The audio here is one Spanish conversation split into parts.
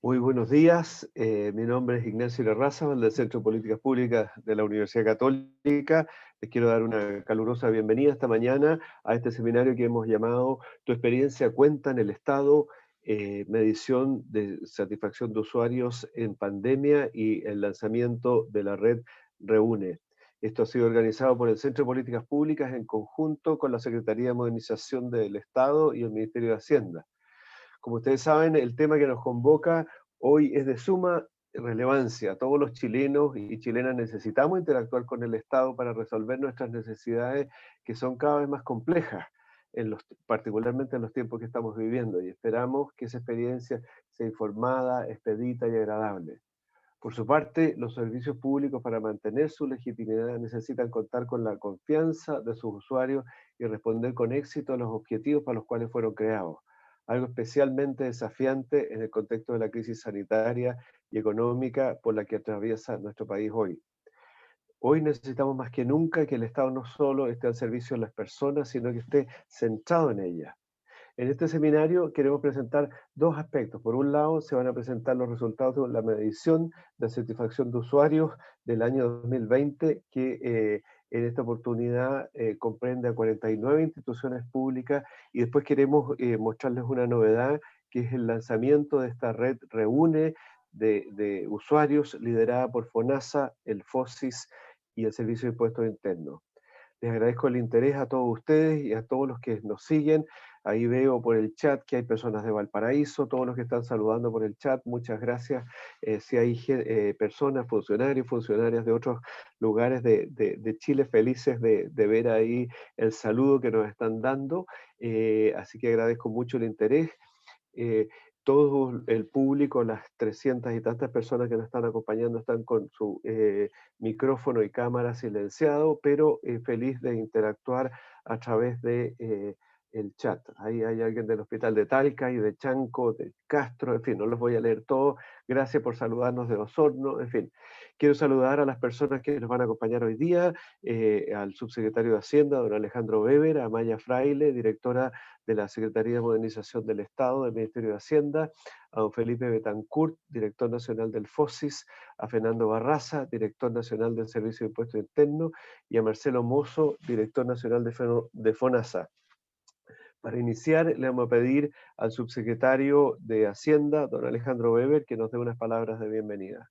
Muy buenos días, mi nombre es Ignacio Larrazábal del Centro de Políticas Públicas de la Universidad Católica. Les quiero dar una calurosa bienvenida esta mañana a este seminario que hemos llamado Tu experiencia cuenta en el Estado, medición de satisfacción de usuarios en pandemia y el lanzamiento de la red Reúne. Esto ha sido organizado por el Centro de Políticas Públicas en conjunto con la Secretaría de Modernización del Estado y el Ministerio de Hacienda. Como ustedes saben, el tema que nos convoca hoy es de suma relevancia. Todos los chilenos y chilenas necesitamos interactuar con el Estado para resolver nuestras necesidades que son cada vez más complejas, particularmente en los tiempos que estamos viviendo, y esperamos que esa experiencia sea informada, expedita y agradable. Por su parte, los servicios públicos para mantener su legitimidad necesitan contar con la confianza de sus usuarios y responder con éxito a los objetivos para los cuales fueron creados. Algo especialmente desafiante en el contexto de la crisis sanitaria y económica por la que atraviesa nuestro país hoy. Hoy necesitamos más que nunca que el Estado no solo esté al servicio de las personas, sino que esté centrado en ellas. En este seminario queremos presentar dos aspectos. Por un lado, se van a presentar los resultados de la medición de satisfacción de usuarios del año 2020, que en esta oportunidad comprende a 49 instituciones públicas, y después queremos mostrarles una novedad, que es el lanzamiento de esta red Reúne de usuarios liderada por FONASA, el FOSIS y el Servicio de Impuestos Internos. Les agradezco el interés a todos ustedes y a todos los que nos siguen. Ahí veo por el chat que hay personas de Valparaíso, todos los que están saludando por el chat, muchas gracias. Si hay personas, funcionarios, funcionarias de otros lugares de Chile, felices de ver ahí el saludo que nos están dando. Así que agradezco mucho el interés. eh, Todo el público, las 300 y tantas personas que nos están acompañando, están con su micrófono y cámara silenciado, pero feliz de interactuar a través de el chat. Ahí hay alguien del Hospital de Talca y de Chanco, de Castro, en fin, no los voy a leer todos. Gracias por saludarnos de Osorno, en fin. Quiero saludar a las personas que nos van a acompañar hoy día, al subsecretario de Hacienda, don Alejandro Weber, a Maya Fraile, directora de la Secretaría de Modernización del Estado, del Ministerio de Hacienda, a don Felipe Betancourt, director nacional del FOSIS, a Fernando Barraza, director nacional del Servicio de Impuestos Internos, y a Marcelo Mozo, director nacional de FONASA. Para iniciar, le vamos a pedir al subsecretario de Hacienda, don Alejandro Weber, que nos dé unas palabras de bienvenida.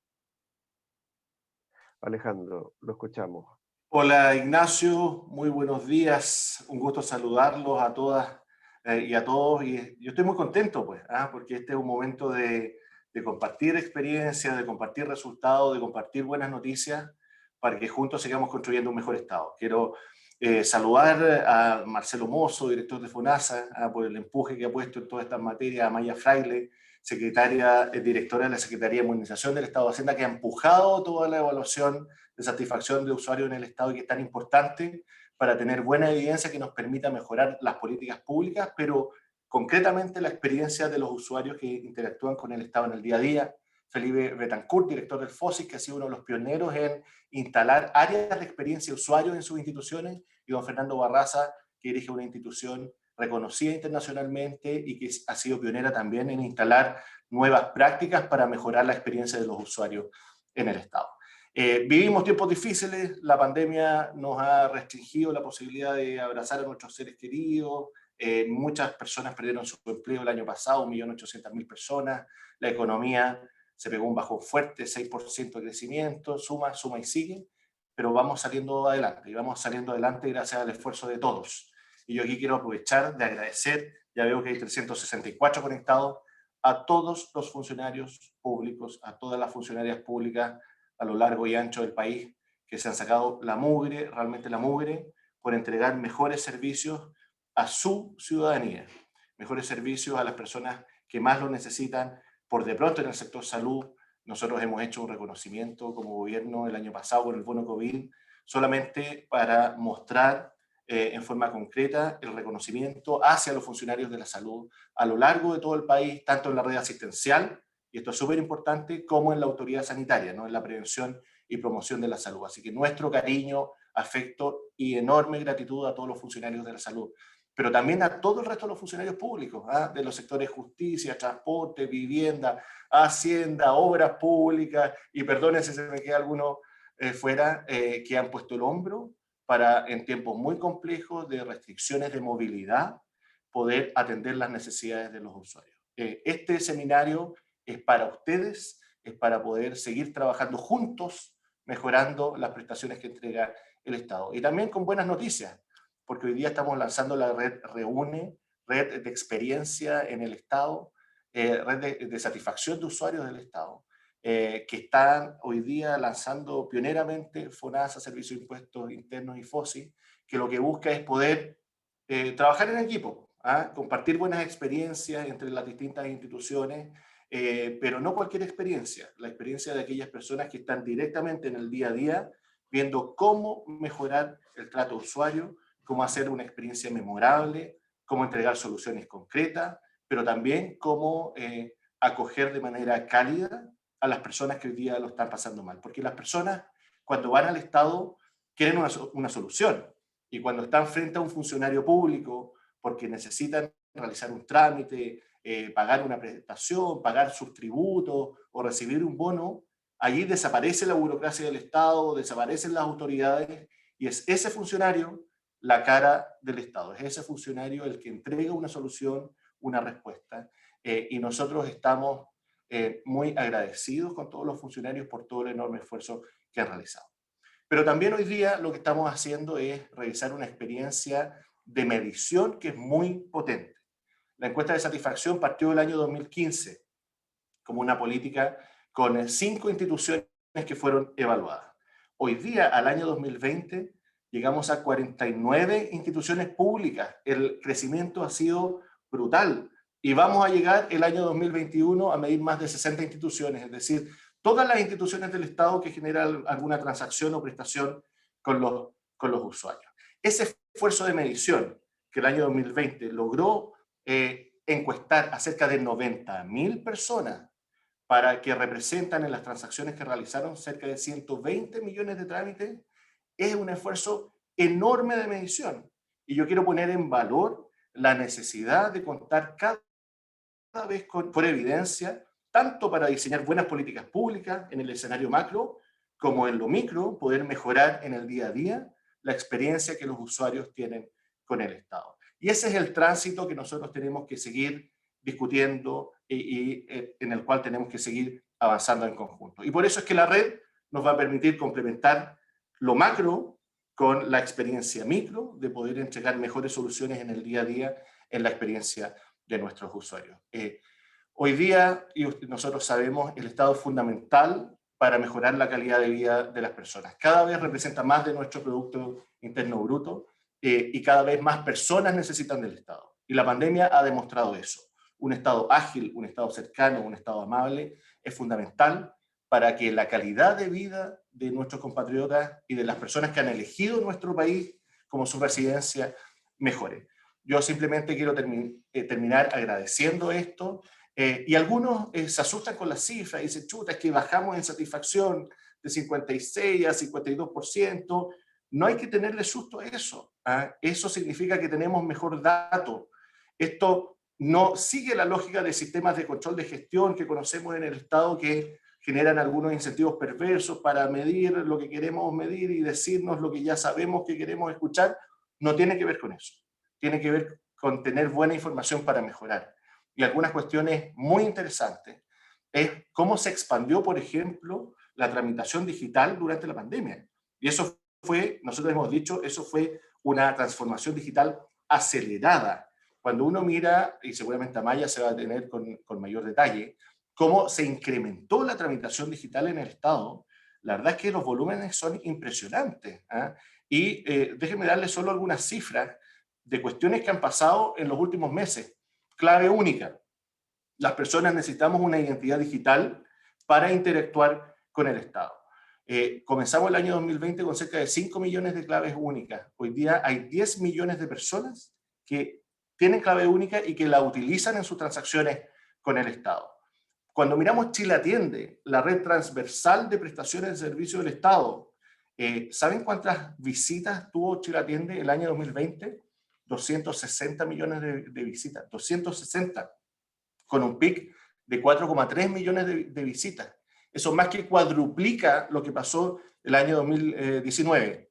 Alejandro, lo escuchamos. Hola Ignacio, muy buenos días, un gusto saludarlos a todas y a todos. Y yo estoy muy contento, pues, porque este es un momento de compartir experiencias, de compartir resultados, de compartir buenas noticias para que juntos sigamos construyendo un mejor Estado. Quiero saludar a Marcelo Mozo, director de FONASA, por el empuje que ha puesto en todas estas materias, a Maya Fraile, directora de la Secretaría de Modernización del Estado de Hacienda, que ha empujado toda la evaluación de satisfacción de usuario en el Estado y que es tan importante para tener buena evidencia que nos permita mejorar las políticas públicas, pero concretamente la experiencia de los usuarios que interactúan con el Estado en el día a día. Felipe Betancourt, director del FOSIS, que ha sido uno de los pioneros en instalar áreas de experiencia de usuarios en sus instituciones, y don Fernando Barraza, que dirige una institución reconocida internacionalmente y que ha sido pionera también en instalar nuevas prácticas para mejorar la experiencia de los usuarios en el Estado. Vivimos tiempos difíciles, la pandemia nos ha restringido la posibilidad de abrazar a nuestros seres queridos, muchas personas perdieron su empleo el año pasado, 1.800.000 personas, la economía se pegó un bajón fuerte, 6% de crecimiento, suma y sigue, pero vamos saliendo adelante, y vamos saliendo adelante gracias al esfuerzo de todos. Y yo aquí quiero aprovechar de agradecer, ya veo que hay 364 conectados, a todos los funcionarios públicos, a todas las funcionarias públicas a lo largo y ancho del país, que se han sacado la mugre, realmente la mugre, por entregar mejores servicios a su ciudadanía, mejores servicios a las personas que más lo necesitan. Por de pronto en el sector salud, nosotros hemos hecho un reconocimiento como gobierno el año pasado con el bono COVID, solamente para mostrar en forma concreta el reconocimiento hacia los funcionarios de la salud a lo largo de todo el país, tanto en la red asistencial, y esto es súper importante, como en la autoridad sanitaria, ¿no? En la prevención y promoción de la salud. Así que nuestro cariño, afecto y enorme gratitud a todos los funcionarios de la salud pero también a todo el resto de los funcionarios públicos, de los sectores justicia, transporte, vivienda, hacienda, obras públicas, y perdonen si se me queda alguno fuera, que han puesto el hombro para, en tiempos muy complejos de restricciones de movilidad, poder atender las necesidades de los usuarios. Este seminario es para ustedes, es para poder seguir trabajando juntos, mejorando las prestaciones que entrega el Estado. Y también con buenas noticias, porque hoy día estamos lanzando la red Reúne, red de experiencia en el Estado, red de satisfacción de usuarios del Estado, que están hoy día lanzando pioneramente FONASA, Servicio de Impuestos Internos y FOSI, que lo que busca es poder trabajar en equipo, compartir buenas experiencias entre las distintas instituciones, pero no cualquier experiencia, la experiencia de aquellas personas que están directamente en el día a día viendo cómo mejorar el trato usuario, cómo hacer una experiencia memorable, cómo entregar soluciones concretas, pero también cómo acoger de manera cálida a las personas que hoy día lo están pasando mal. Porque las personas, cuando van al Estado, quieren una solución. Y cuando están frente a un funcionario público, porque necesitan realizar un trámite, pagar una prestación, pagar sus tributos o recibir un bono, allí desaparece la burocracia del Estado, desaparecen las autoridades, y es ese funcionario la cara del Estado, es ese funcionario el que entrega una solución, una respuesta, y nosotros estamos muy agradecidos con todos los funcionarios por todo el enorme esfuerzo que han realizado. Pero también hoy día lo que estamos haciendo es realizar una experiencia de medición que es muy potente. La encuesta de satisfacción partió del año 2015 como una política con 5 instituciones que fueron evaluadas. Hoy día, al año 2020, llegamos a 49 instituciones públicas. El crecimiento ha sido brutal. Y vamos a llegar el año 2021 a medir más de 60 instituciones, es decir, todas las instituciones del Estado que generan alguna transacción o prestación con los usuarios. Ese esfuerzo de medición que el año 2020 logró encuestar a cerca de 90.000 personas para que representan en las transacciones que realizaron cerca de 120 millones de trámites, es un esfuerzo enorme de medición. Y yo quiero poner en valor la necesidad de contar cada vez con evidencia, tanto para diseñar buenas políticas públicas en el escenario macro, como en lo micro, poder mejorar en el día a día la experiencia que los usuarios tienen con el Estado. Y ese es el tránsito que nosotros tenemos que seguir discutiendo y en el cual tenemos que seguir avanzando en conjunto. Y por eso es que la red nos va a permitir complementar lo macro con la experiencia micro, de poder entregar mejores soluciones en el día a día en la experiencia de nuestros usuarios. Hoy día, y nosotros sabemos, el Estado es fundamental para mejorar la calidad de vida de las personas. Cada vez representa más de nuestro Producto Interno Bruto y cada vez más personas necesitan del Estado. Y la pandemia ha demostrado eso. Un Estado ágil, un Estado cercano, un Estado amable es fundamental para que la calidad de vida de nuestros compatriotas y de las personas que han elegido nuestro país como su residencia mejore. Yo simplemente quiero terminar agradeciendo esto. Y algunos se asustan con las cifras y dicen, chuta, es que bajamos en satisfacción de 56 a 52%. No hay que tenerle susto a eso. Eso significa que tenemos mejor dato. Esto no sigue la lógica de sistemas de control de gestión que conocemos en el Estado, que generan algunos incentivos perversos para medir lo que queremos medir y decirnos lo que ya sabemos que queremos escuchar. No tiene que ver con eso. Tiene que ver con tener buena información para mejorar. Y algunas cuestiones muy interesantes es cómo se expandió, por ejemplo, la tramitación digital durante la pandemia. Y eso fue, nosotros hemos dicho, eso fue una transformación digital acelerada. Cuando uno mira, y seguramente Amaya se va a tener con mayor detalle, cómo se incrementó la tramitación digital en el Estado, la verdad es que los volúmenes son impresionantes. Y déjenme darles solo algunas cifras de cuestiones que han pasado en los últimos meses. Clave única. Las personas necesitamos una identidad digital para interactuar con el Estado. Comenzamos el año 2020 con cerca de 5 millones de claves únicas. Hoy día hay 10 millones de personas que tienen clave única y que la utilizan en sus transacciones con el Estado. Cuando miramos Chile Atiende, la red transversal de prestaciones de servicio del Estado, ¿saben cuántas visitas tuvo Chile Atiende el año 2020? 260 millones de visitas, 260, con un pic de 4,3 millones de visitas. Eso más que cuadruplica lo que pasó el año 2019.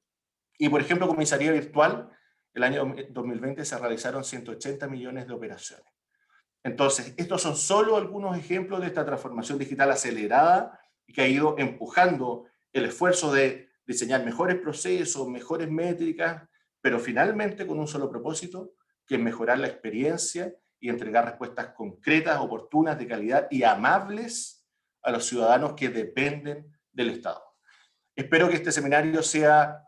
Y, por ejemplo, comisaría virtual, el año 2020 se realizaron 180 millones de operaciones. Entonces, estos son solo algunos ejemplos de esta transformación digital acelerada que ha ido empujando el esfuerzo de diseñar mejores procesos, mejores métricas, pero finalmente con un solo propósito, que es mejorar la experiencia y entregar respuestas concretas, oportunas, de calidad y amables a los ciudadanos que dependen del Estado. Espero que este seminario sea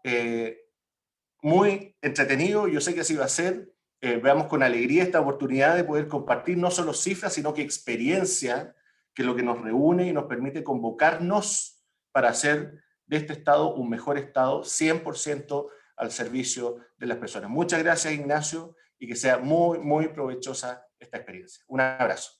muy entretenido, yo sé que así va a ser. Veamos con alegría esta oportunidad de poder compartir no solo cifras, sino que experiencia, que es lo que nos reúne y nos permite convocarnos para hacer de este Estado un mejor Estado, 100% al servicio de las personas. Muchas gracias, Ignacio, y que sea muy, muy provechosa esta experiencia. Un abrazo.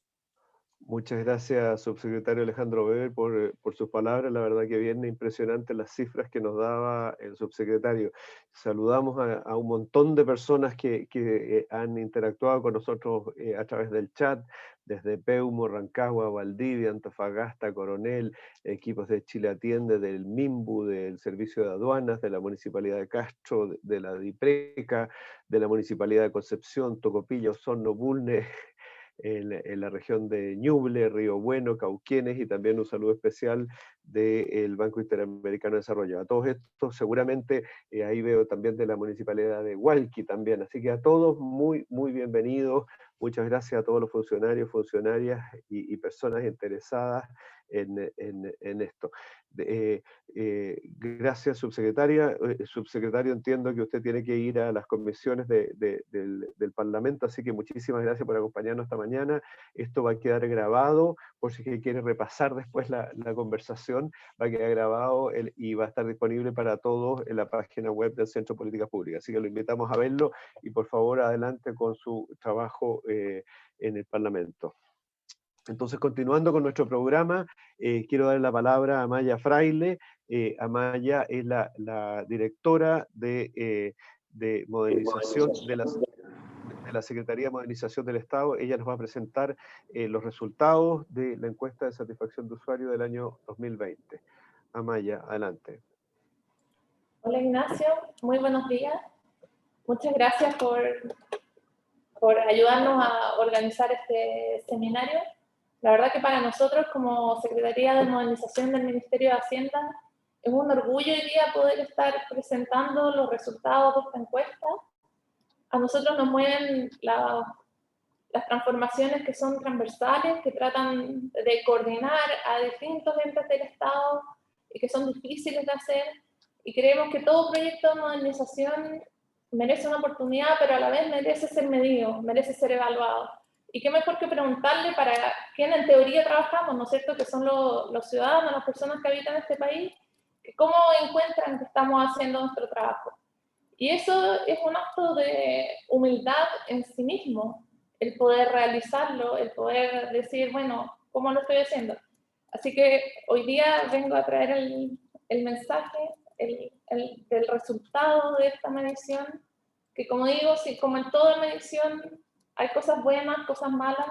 Muchas gracias, subsecretario Alejandro Weber, por sus palabras. La verdad que bien impresionante las cifras que nos daba el subsecretario. Saludamos a un montón de personas que han interactuado con nosotros a través del chat, desde Peumo, Rancagua, Valdivia, Antofagasta, Coronel, equipos de Chile Atiende, del MIMBU, del Servicio de Aduanas, de la Municipalidad de Castro, de la DIPRECA, de la Municipalidad de Concepción, Tocopilla, Osorno, Bulnes, en la región de Ñuble, Río Bueno, Cauquenes, y también un saludo especial del Banco Interamericano de Desarrollo. A todos estos seguramente, ahí veo también de la Municipalidad de Hualqui también, así que a todos muy, muy bienvenidos. Muchas gracias a todos los funcionarios, funcionarias y personas interesadas en esto. Gracias, subsecretaria. Subsecretario, entiendo que usted tiene que ir a las comisiones del Parlamento, así que muchísimas gracias por acompañarnos esta mañana. Esto va a quedar grabado, por si quiere repasar después la conversación, va a quedar grabado y va a estar disponible para todos en la página web del Centro de Políticas Públicas. Así que lo invitamos a verlo y por favor adelante con su trabajo en el Parlamento. Entonces, continuando con nuestro programa, quiero dar la palabra a Amaya Fraile. Amaya es la directora de modernización de la Secretaría de Modernización del Estado. Ella nos va a presentar los resultados de la encuesta de satisfacción de usuario del año 2020. Amaya, adelante. Hola Ignacio, muy buenos días. Muchas gracias por ayudarnos a organizar este seminario. La verdad que para nosotros como Secretaría de Modernización del Ministerio de Hacienda es un orgullo hoy día poder estar presentando los resultados de esta encuesta. A nosotros nos mueven las transformaciones que son transversales, que tratan de coordinar a distintos entes del Estado y que son difíciles de hacer. Y creemos que todo proyecto de modernización merece una oportunidad, pero a la vez merece ser medido, merece ser evaluado. Y qué mejor que preguntarle para quién en teoría trabajamos, ¿no es cierto?, que son los ciudadanos, las personas que habitan este país, cómo encuentran que estamos haciendo nuestro trabajo. Y eso es un acto de humildad en sí mismo, el poder realizarlo, el poder decir, bueno, ¿cómo lo estoy haciendo? Así que hoy día vengo a traer el mensaje del resultado de esta medición, que como digo, sí, como en toda medición hay cosas buenas, cosas malas.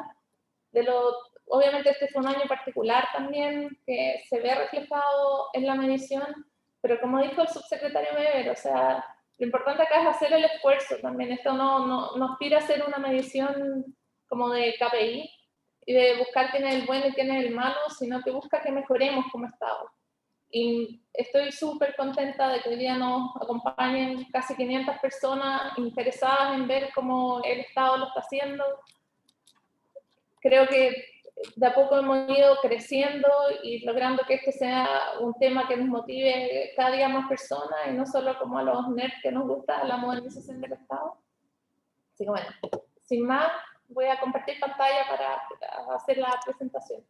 Obviamente este fue un año particular también que se ve reflejado en la medición, pero como dijo el subsecretario Weber, o sea, lo importante acá es hacer el esfuerzo también. Esto no aspira a ser una medición como de KPI y de buscar quién es el bueno y quién es el malo, sino que busca que mejoremos como Estado. Y estoy súper contenta de que hoy día nos acompañen casi 500 personas interesadas en ver cómo el Estado lo está haciendo. Creo que de a poco hemos ido creciendo y logrando que este sea un tema que nos motive cada día más personas y no solo como a los nerds que nos gusta la modernización del Estado. Así que bueno, sin más, voy a compartir pantalla para hacer la presentación.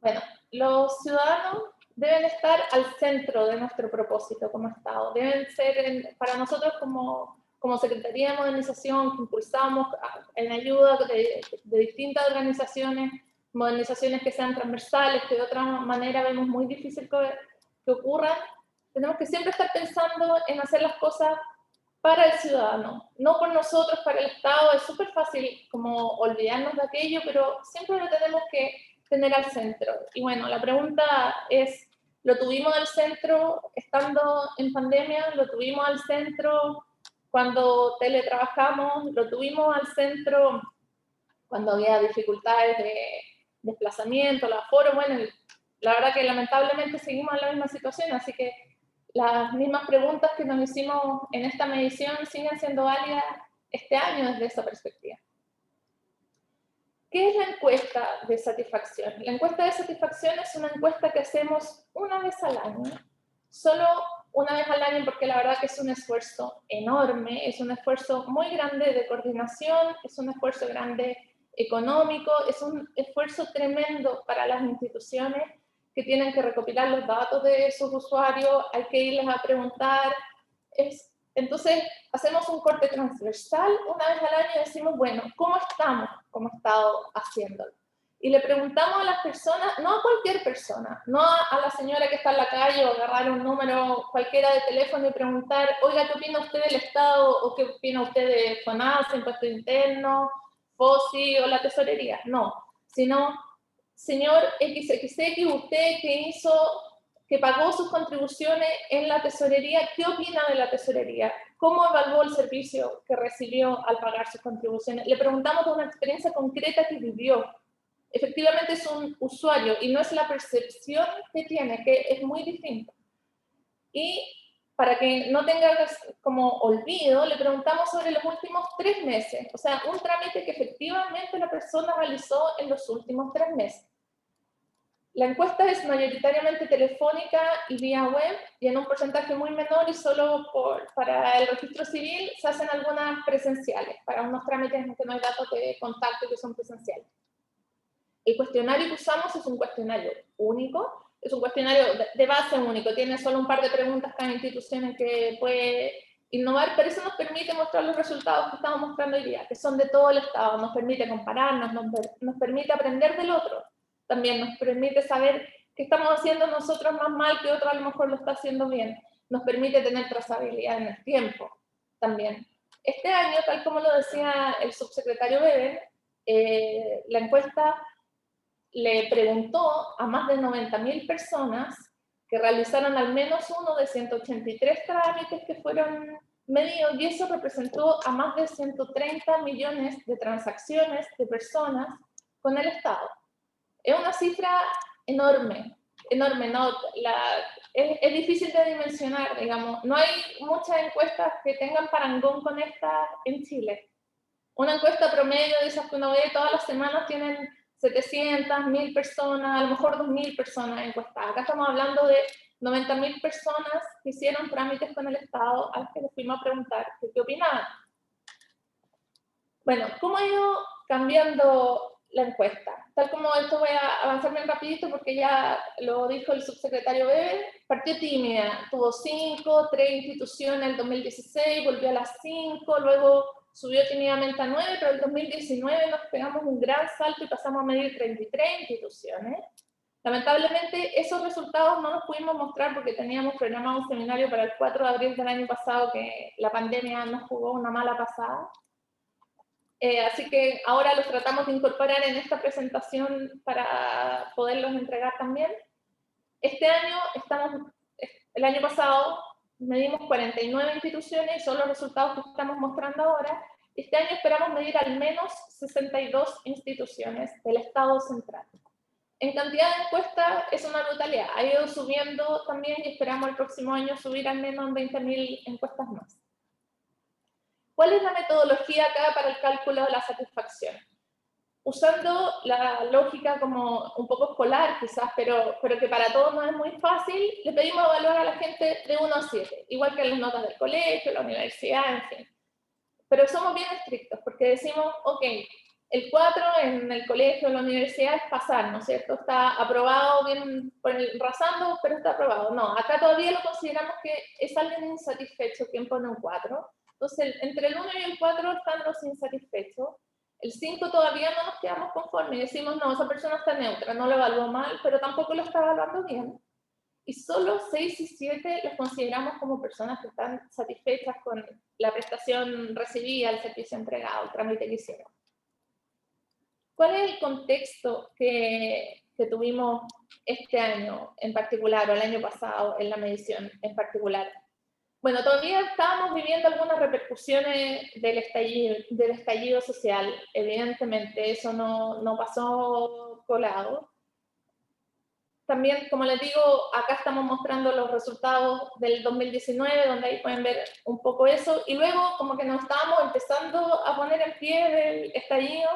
Bueno, los ciudadanos deben estar al centro de nuestro propósito como Estado. Deben ser, para nosotros como como Secretaría de Modernización, que impulsamos en ayuda de distintas organizaciones, modernizaciones que sean transversales, que de otra manera vemos muy difícil que ocurran, tenemos que siempre estar pensando en hacer las cosas para el ciudadano, no por nosotros, para el Estado. Es súper fácil como olvidarnos de aquello, pero siempre lo tenemos que tener al centro. Y bueno, la pregunta es, ¿lo tuvimos al centro estando en pandemia? ¿Lo tuvimos al centro cuando teletrabajamos? ¿Lo tuvimos al centro cuando había dificultades de desplazamiento, el aforo? Bueno, la verdad que lamentablemente seguimos en la misma situación, así que las mismas preguntas que nos hicimos en esta medición siguen siendo válidas este año desde esa perspectiva. ¿Qué es la encuesta de satisfacción? La encuesta de satisfacción es una encuesta que hacemos una vez al año, solo una vez al año, porque la verdad que es un esfuerzo enorme, es un esfuerzo muy grande de coordinación, es un esfuerzo grande económico, es un esfuerzo tremendo para las instituciones que tienen que recopilar los datos de sus usuarios, hay que irles a preguntar. Entonces, hacemos un corte transversal una vez al año y decimos, bueno, ¿cómo estamos como Estado haciéndolo? Y le preguntamos a las personas, no a cualquier persona, no a la señora que está en la calle o agarrar un número cualquiera de teléfono y preguntar, oiga, ¿qué opina usted del Estado? ¿O qué opina usted de FONASA, Impuesto Interno, FOSI o la Tesorería? No, sino, señor XXX, usted que pagó sus contribuciones en la tesorería, ¿qué opina de la tesorería? ¿Cómo evaluó el servicio que recibió al pagar sus contribuciones? Le preguntamos de una experiencia concreta que vivió. Efectivamente es un usuario y no es la percepción que tiene, que es muy distinto. Y para que no tenga como olvido, le preguntamos sobre los últimos 3 meses, o sea, un trámite que efectivamente la persona realizó en los últimos 3 meses. La encuesta es mayoritariamente telefónica y vía web, y en un porcentaje muy menor y solo para el registro civil se hacen algunas presenciales, para unos trámites en que no hay datos de contacto que son presenciales. El cuestionario que usamos es un cuestionario único, es un cuestionario de base único, tiene solo un par de preguntas cada institución en que puede innovar, pero eso nos permite mostrar los resultados que estamos mostrando hoy día, que son de todo el Estado, nos permite compararnos, nos permite aprender del otro. También nos permite saber qué estamos haciendo nosotros más mal que otro a lo mejor lo está haciendo bien. Nos permite tener trazabilidad en el tiempo también. Este año, tal como lo decía el subsecretario Beben, la encuesta le preguntó a más de 90.000 personas que realizaron al menos uno de 183 trámites que fueron medidos, y eso representó a más de 130 millones de transacciones de personas con el Estado. Es una cifra enorme, enorme, ¿no? Es difícil de dimensionar, digamos. No hay muchas encuestas que tengan parangón con esta en Chile. Una encuesta promedio de esas que uno ve todas las semanas tienen 700, 1000 personas, a lo mejor 2000 personas encuestadas. Acá estamos hablando de 90.000 personas que hicieron trámites con el Estado a las que les fuimos a preguntar qué opinaban. Bueno, ¿cómo ha ido cambiando la encuesta? Tal como esto voy a avanzar bien rapidito porque ya lo dijo el subsecretario Beben, partió tímida, tuvo 3 instituciones en el 2016, volvió a las 5, luego subió tímidamente a 9, pero en el 2019 nos pegamos un gran salto y pasamos a medir 33 instituciones. Lamentablemente esos resultados no los pudimos mostrar porque teníamos programado un seminario para el 4 de abril del año pasado que la pandemia nos jugó una mala pasada. Así que ahora los tratamos de incorporar en esta presentación para poderlos entregar también. Este año el año pasado medimos 49 instituciones y son los resultados que estamos mostrando ahora. Este año esperamos medir al menos 62 instituciones del Estado central. En cantidad de encuestas es una brutalidad, ha ido subiendo también y esperamos el próximo año subir al menos 20.000 encuestas más. ¿Cuál es la metodología acá para el cálculo de la satisfacción? Usando la lógica como un poco escolar quizás, pero que para todos no es muy fácil, le pedimos evaluar a la gente de 1 a 7, igual que en las notas del colegio, la universidad, en fin. Pero somos bien estrictos porque decimos, ok, el 4 en el colegio o la universidad es pasar, ¿no es cierto? Está aprobado, bien rasando, pero está aprobado. No, acá todavía lo consideramos que es alguien insatisfecho quien pone un 4. Entonces, entre el 1 y el 4 están los insatisfechos. El 5 todavía no nos quedamos conformes y decimos, no, esa persona está neutra, no lo evaluó mal, pero tampoco lo está evaluando bien. Y solo 6 y 7 los consideramos como personas que están satisfechas con la prestación recibida, el servicio entregado, el trámite que hicieron. ¿Cuál es el contexto que tuvimos este año en particular, o el año pasado en la medición en particular? Bueno, todavía estábamos viviendo algunas repercusiones del estallido social. Evidentemente, eso no pasó colado. También, como les digo, acá estamos mostrando los resultados del 2019, donde ahí pueden ver un poco eso. Y luego, como que nos estábamos empezando a poner en pie del estallido,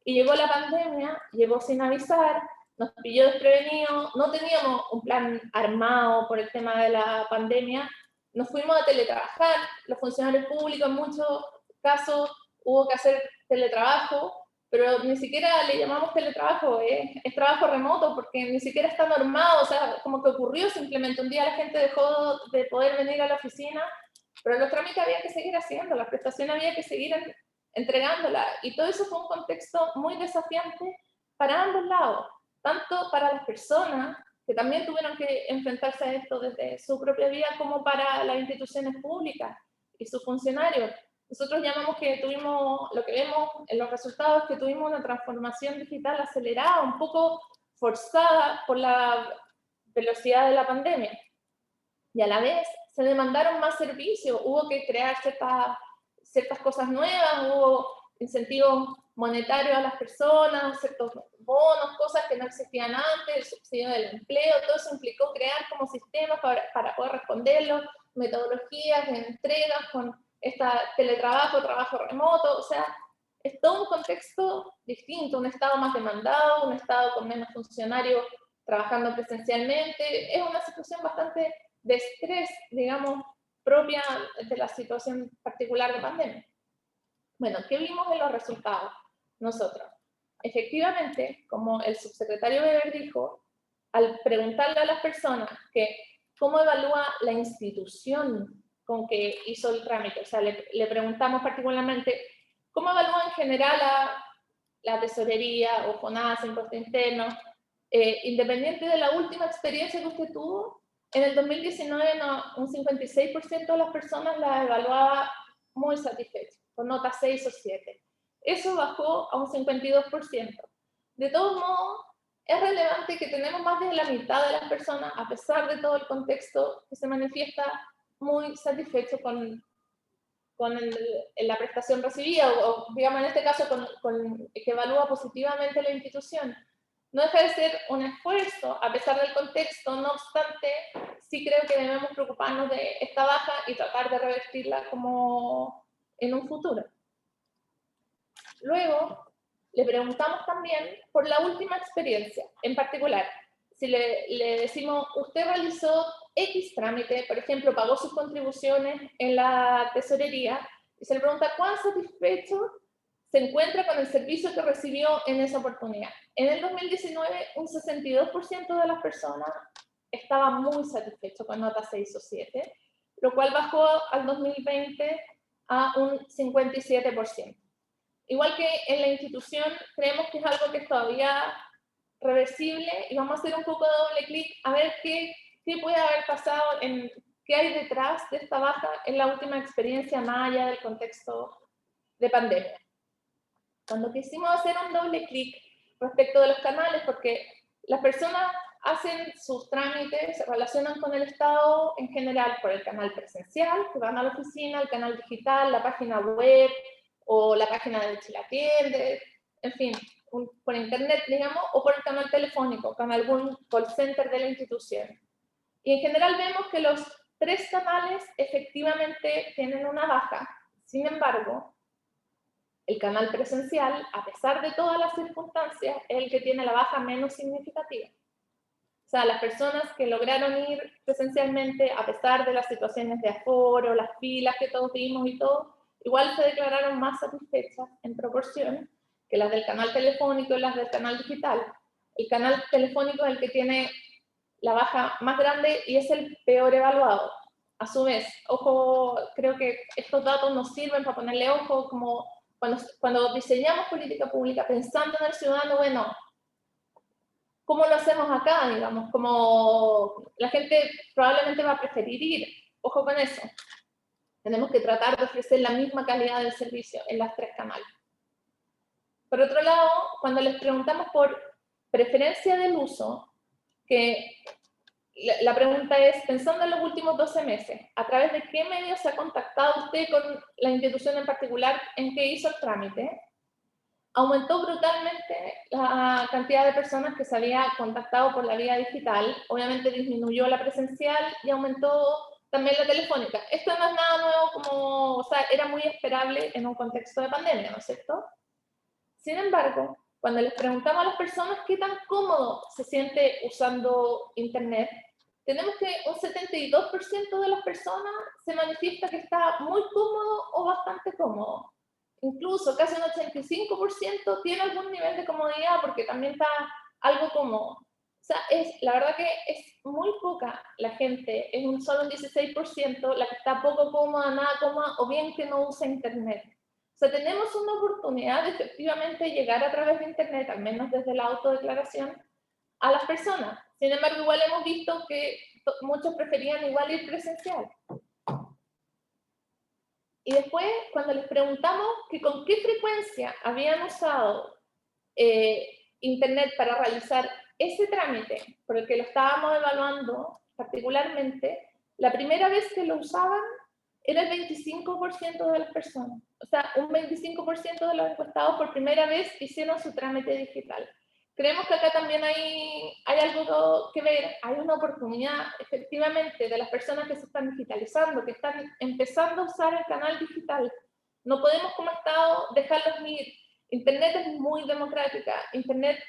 y llegó la pandemia, llegó sin avisar, nos pilló desprevenidos, no teníamos un plan armado por el tema de la pandemia, nos fuimos a teletrabajar, los funcionarios públicos en muchos casos hubo que hacer teletrabajo, pero ni siquiera le llamamos teletrabajo, es trabajo remoto, porque ni siquiera está normado, o sea, como que ocurrió simplemente, un día la gente dejó de poder venir a la oficina, pero los trámites había que seguir haciendo, las prestaciones había que seguir entregándolas, y todo eso fue un contexto muy desafiante para ambos lados, tanto para las personas, que también tuvieron que enfrentarse a esto desde su propia vida, como para las instituciones públicas y sus funcionarios. Nosotros llamamos que tuvimos, lo que vemos en los resultados, que tuvimos una transformación digital acelerada, un poco forzada por la velocidad de la pandemia. Y a la vez se demandaron más servicios, hubo que crear ciertas cosas nuevas, hubo incentivos monetarios a las personas, ciertos bonos, cosas que no existían antes, el subsidio del empleo, todo eso implicó crear como sistemas para poder responderlo, metodologías de entregas con teletrabajo, trabajo remoto, o sea, es todo un contexto distinto, un estado más demandado, un estado con menos funcionarios trabajando presencialmente, es una situación bastante de estrés, digamos, propia de la situación particular de pandemia. Bueno, ¿qué vimos en los resultados nosotros? Efectivamente, como el subsecretario Weber dijo, al preguntarle a las personas que cómo evalúa la institución con que hizo el trámite, o sea, le preguntamos particularmente cómo evalúa en general la tesorería o FONASA, impuesto interno, independiente de la última experiencia que usted tuvo. En el 2019 un 56% de las personas la evaluaba muy satisfecha, con nota 6 o 7. Eso bajó a un 52%. De todos modos, es relevante que tenemos más de la mitad de las personas, a pesar de todo el contexto, que se manifiesta muy satisfecho con la prestación recibida, o digamos en este caso, que evalúa positivamente la institución. No deja de ser un esfuerzo, a pesar del contexto, no obstante, sí creo que debemos preocuparnos de esta baja y tratar de revertirla como en un futuro. Luego, le preguntamos también por la última experiencia, en particular, si le decimos, usted realizó X trámite, por ejemplo, pagó sus contribuciones en la tesorería, y se le pregunta, ¿cuán satisfecho se encuentra con el servicio que recibió en esa oportunidad? En el 2019, un 62% de las personas estaba muy satisfecho con nota 6 o 7, lo cual bajó al 2020 a un 57%. Igual que en la institución, creemos que es algo que es todavía reversible, y vamos a hacer un poco de doble clic a ver qué puede haber pasado, qué hay detrás de esta baja en la última experiencia más allá del contexto de pandemia. Cuando quisimos hacer un doble clic respecto de los canales, porque las personas hacen sus trámites, se relacionan con el Estado en general por el canal presencial, que van a la oficina, el canal digital, la página web o la página de Chile Atiende, en fin, por internet, digamos, o por el canal telefónico, con algún call center de la institución. Y en general vemos que los 3 canales efectivamente tienen una baja. Sin embargo, el canal presencial, a pesar de todas las circunstancias, es el que tiene la baja menos significativa. O sea, las personas que lograron ir presencialmente, a pesar de las situaciones de aforo, las filas que todos vimos y todo, igual se declararon más satisfechas en proporción que las del canal telefónico y las del canal digital. El canal telefónico es el que tiene la baja más grande y es el peor evaluado. a su vez, ojo, creo que estos datos nos sirven para ponerle ojo, como cuando diseñamos política pública pensando en el ciudadano, bueno, ¿cómo lo hacemos acá, digamos? Como la gente probablemente va a preferir ir, ojo con eso. Tenemos que tratar de ofrecer la misma calidad del servicio en las 3 canales. Por otro lado, cuando les preguntamos por preferencia del uso, que la pregunta es, pensando en los últimos 12 meses, ¿a través de qué medios se ha contactado usted con la institución en particular en que hizo el trámite? Aumentó brutalmente la cantidad de personas que se había contactado por la vía digital, obviamente disminuyó la presencial y aumentó también la telefónica. Esto no es nada nuevo, o sea, era muy esperable en un contexto de pandemia, ¿no es cierto? Sin embargo, cuando les preguntamos a las personas qué tan cómodo se siente usando Internet, tenemos que un 72% de las personas se manifiesta que está muy cómodo o bastante cómodo. Incluso casi un 85% tiene algún nivel de comodidad porque también está algo cómodo. O sea, la verdad que es muy poca la gente, es solo un 16% la que está poco cómoda, nada cómoda o bien que no usa Internet. O sea, tenemos una oportunidad de efectivamente llegar a través de Internet, al menos desde la autodeclaración, a las personas. Sin embargo, igual hemos visto que muchos preferían igual ir presencial. Y después, cuando les preguntamos que con qué frecuencia habían usado Internet para realizar ese trámite, por el que lo estábamos evaluando particularmente, la primera vez que lo usaban era el 25% de las personas. O sea, un 25% de los encuestados por primera vez hicieron su trámite digital. Creemos que acá también hay algo que ver, hay una oportunidad efectivamente de las personas que se están digitalizando, que están empezando a usar el canal digital. No podemos como Estado dejarlos ir. Internet es muy democrática, Internet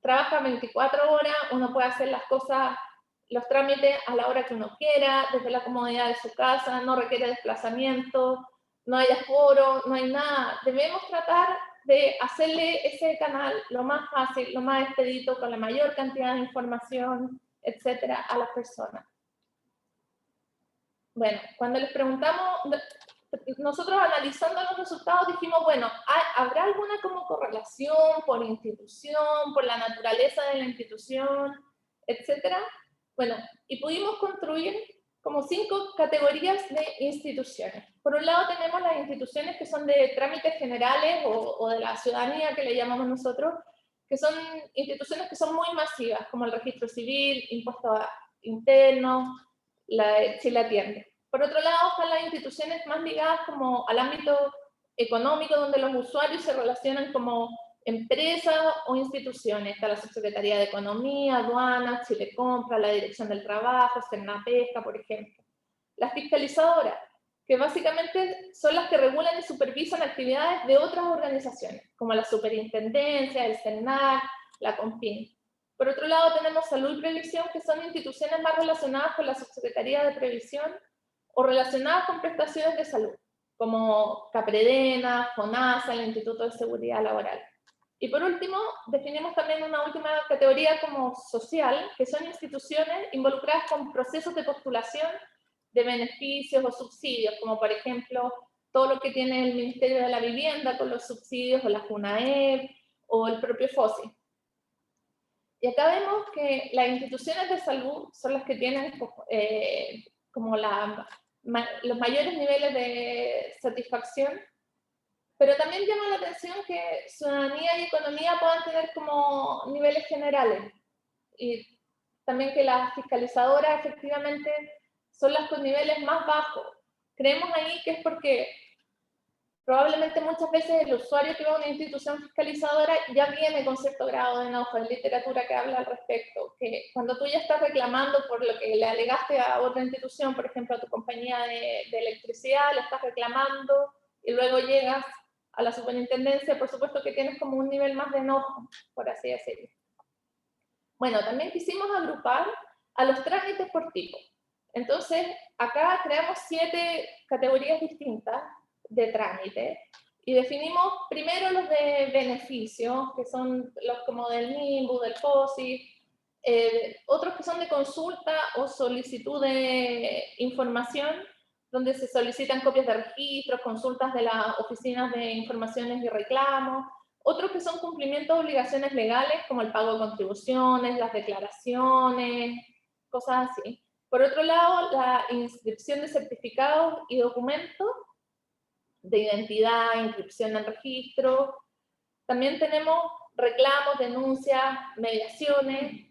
trabaja 24 horas, uno puede hacer las cosas, los trámites a la hora que uno quiera, desde la comodidad de su casa, no requiere desplazamiento, no hay aforo, no hay nada. Debemos tratar de hacerle ese canal lo más fácil, lo más expedito, con la mayor cantidad de información, etcétera, a las personas. Bueno, cuando les preguntamos, nosotros analizando los resultados dijimos, bueno, ¿habrá alguna como correlación por institución, por la naturaleza de la institución, etcétera? Bueno, y pudimos construir como 5 categorías de instituciones. Por un lado tenemos las instituciones que son de trámites generales o de la ciudadanía, que le llamamos nosotros, que son instituciones que son muy masivas, como el registro civil, impuestos internos, la Chile Atiende. Por otro lado, están las instituciones más ligadas como al ámbito económico, donde los usuarios se relacionan como empresas o instituciones. Está la Subsecretaría de Economía, Aduanas, Chile Compra, la Dirección del Trabajo, Sernapesca, por ejemplo. Las fiscalizadoras, que básicamente son las que regulan y supervisan actividades de otras organizaciones, como la Superintendencia, el CERNAC, la CONFIN. Por otro lado, tenemos Salud y Previsión, que son instituciones más relacionadas con la Subsecretaría de Previsión o relacionadas con prestaciones de salud, como Capredena, FONASA, el Instituto de Seguridad Laboral. Y por último, definimos también una última categoría como social, que son instituciones involucradas con procesos de postulación de beneficios o subsidios, como por ejemplo todo lo que tiene el Ministerio de la Vivienda con los subsidios, o la FUNAEB, o el propio FOSI. Y acá vemos que las instituciones de salud son las que tienen como los mayores niveles de satisfacción, pero también llama la atención que ciudadanía y economía puedan tener como niveles generales, y también que las fiscalizadoras efectivamente son las con niveles más bajos. Creemos ahí que es porque probablemente muchas veces el usuario que va a una institución fiscalizadora ya viene con cierto grado de enojo. Hay literatura que habla al respecto, que cuando tú ya estás reclamando por lo que le alegaste a otra institución, por ejemplo a tu compañía de electricidad, le estás reclamando y luego llegas a la superintendencia, por supuesto que tienes como un nivel más de enojo, por así decirlo. Bueno, también quisimos agrupar a los trámites por tipo. Entonces, acá creamos 7 categorías distintas de trámite y definimos primero los de beneficio, que son los como del NIMBU, del FOSI, Otros que son de consulta o solicitud de información, donde se solicitan copias de registros, consultas de las oficinas de informaciones y reclamos. Otros que son cumplimientos de obligaciones legales, como el pago de contribuciones, las declaraciones, cosas así. Por otro lado, la inscripción de certificados y documentos de identidad, inscripción en registro. También tenemos reclamos, denuncias, mediaciones.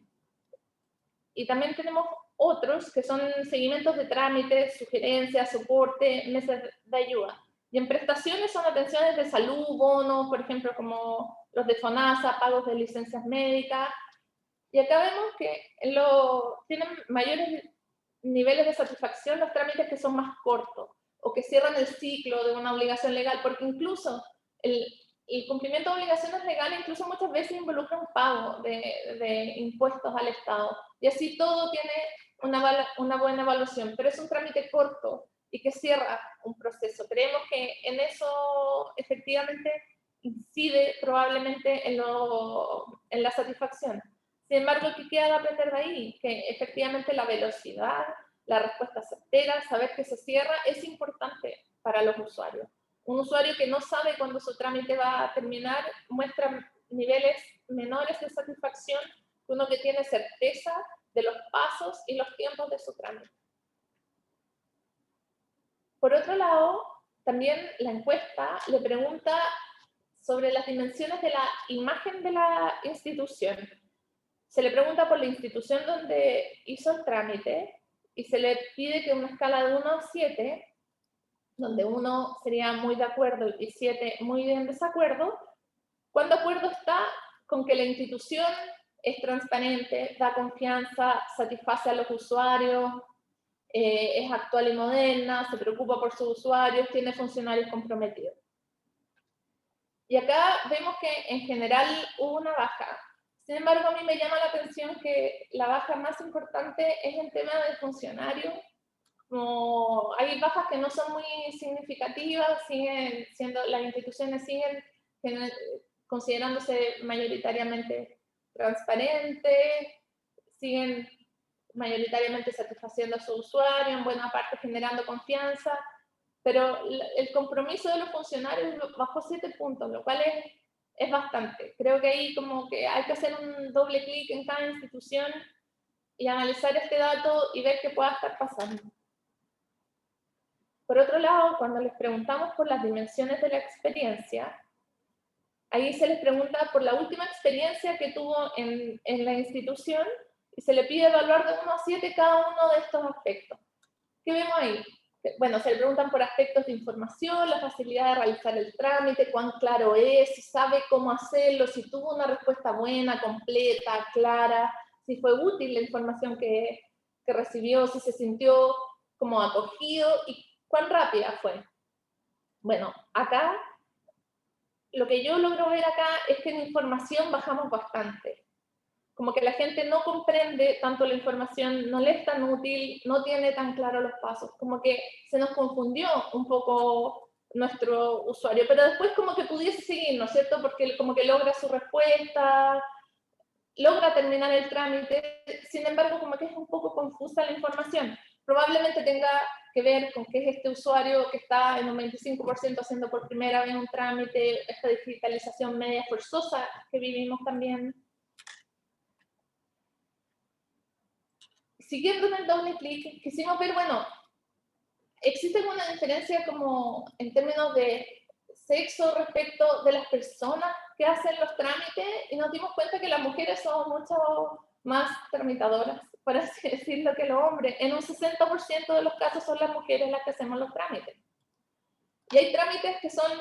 Y también tenemos otros que son seguimientos de trámites, sugerencias, soporte, mesas de ayuda. Y en prestaciones son atenciones de salud, bonos, por ejemplo, como los de FONASA, pagos de licencias médicas. Y acá vemos que tienen mayores niveles de satisfacción los trámites que son más cortos o que cierran el ciclo de una obligación legal, porque incluso el cumplimiento de obligaciones legales incluso muchas veces involucra un pago de impuestos al Estado. Y así todo tiene una buena evaluación, pero es un trámite corto y que cierra un proceso. Creemos que en eso efectivamente incide probablemente en la satisfacción. Sin embargo, ¿qué queda de aprender de ahí? Que efectivamente la velocidad, la respuesta certera, saber que se cierra, es importante para los usuarios. Un usuario que no sabe cuándo su trámite va a terminar muestra niveles menores de satisfacción que uno que tiene certeza de los pasos y los tiempos de su trámite. Por otro lado, también la encuesta le pregunta sobre las dimensiones de la imagen de la institución. Se le pregunta por la institución donde hizo el trámite y se le pide que una escala de 1 a 7, donde 1 sería muy de acuerdo y 7 muy en desacuerdo, ¿cuán de acuerdo está con que la institución es transparente, da confianza, satisface a los usuarios, es actual y moderna, se preocupa por sus usuarios, tiene funcionarios comprometidos? Y acá vemos que en general hubo una baja. Sin embargo, a mí me llama la atención que la baja más importante es en tema de funcionarios. Como hay bajas que no son muy significativas, siguen siendo, las instituciones siguen considerándose mayoritariamente transparentes, siguen mayoritariamente satisfaciendo a su usuario, en buena parte generando confianza, pero el compromiso de los funcionarios bajó 7 puntos, lo cual es bastante. Creo que ahí como que hay que hacer un doble clic en cada institución y analizar este dato y ver qué pueda estar pasando. Por otro lado, cuando les preguntamos por las dimensiones de la experiencia, ahí se les pregunta por la última experiencia que tuvo en la institución y se le pide evaluar de 1 a 7 cada uno de estos aspectos. ¿Qué vemos ahí? Bueno, se le preguntan por aspectos de información, la facilidad de realizar el trámite, cuán claro es, si sabe cómo hacerlo, si tuvo una respuesta buena, completa, clara, si fue útil la información que recibió, si se sintió como acogido y cuán rápida fue. Bueno, acá, lo que yo logro ver acá es que en información bajamos bastante. Como que la gente no comprende tanto la información, no le es tan útil, no tiene tan claro los pasos, como que se nos confundió un poco nuestro usuario, pero después como que pudiese seguir, ¿no es cierto? Porque como que logra su respuesta, logra terminar el trámite, sin embargo como que es un poco confusa la información. Probablemente tenga que ver con que es este usuario que está en un 25% haciendo por primera vez un trámite, esta digitalización media forzosa que vivimos también. Siguiendo en el doble clic, quisimos ver, bueno, ¿existe alguna diferencia como en términos de sexo respecto de las personas que hacen los trámites? Y nos dimos cuenta que las mujeres son mucho más tramitadoras, por así decirlo, que los hombres. En un 60% de los casos son las mujeres las que hacemos los trámites. Y hay trámites que son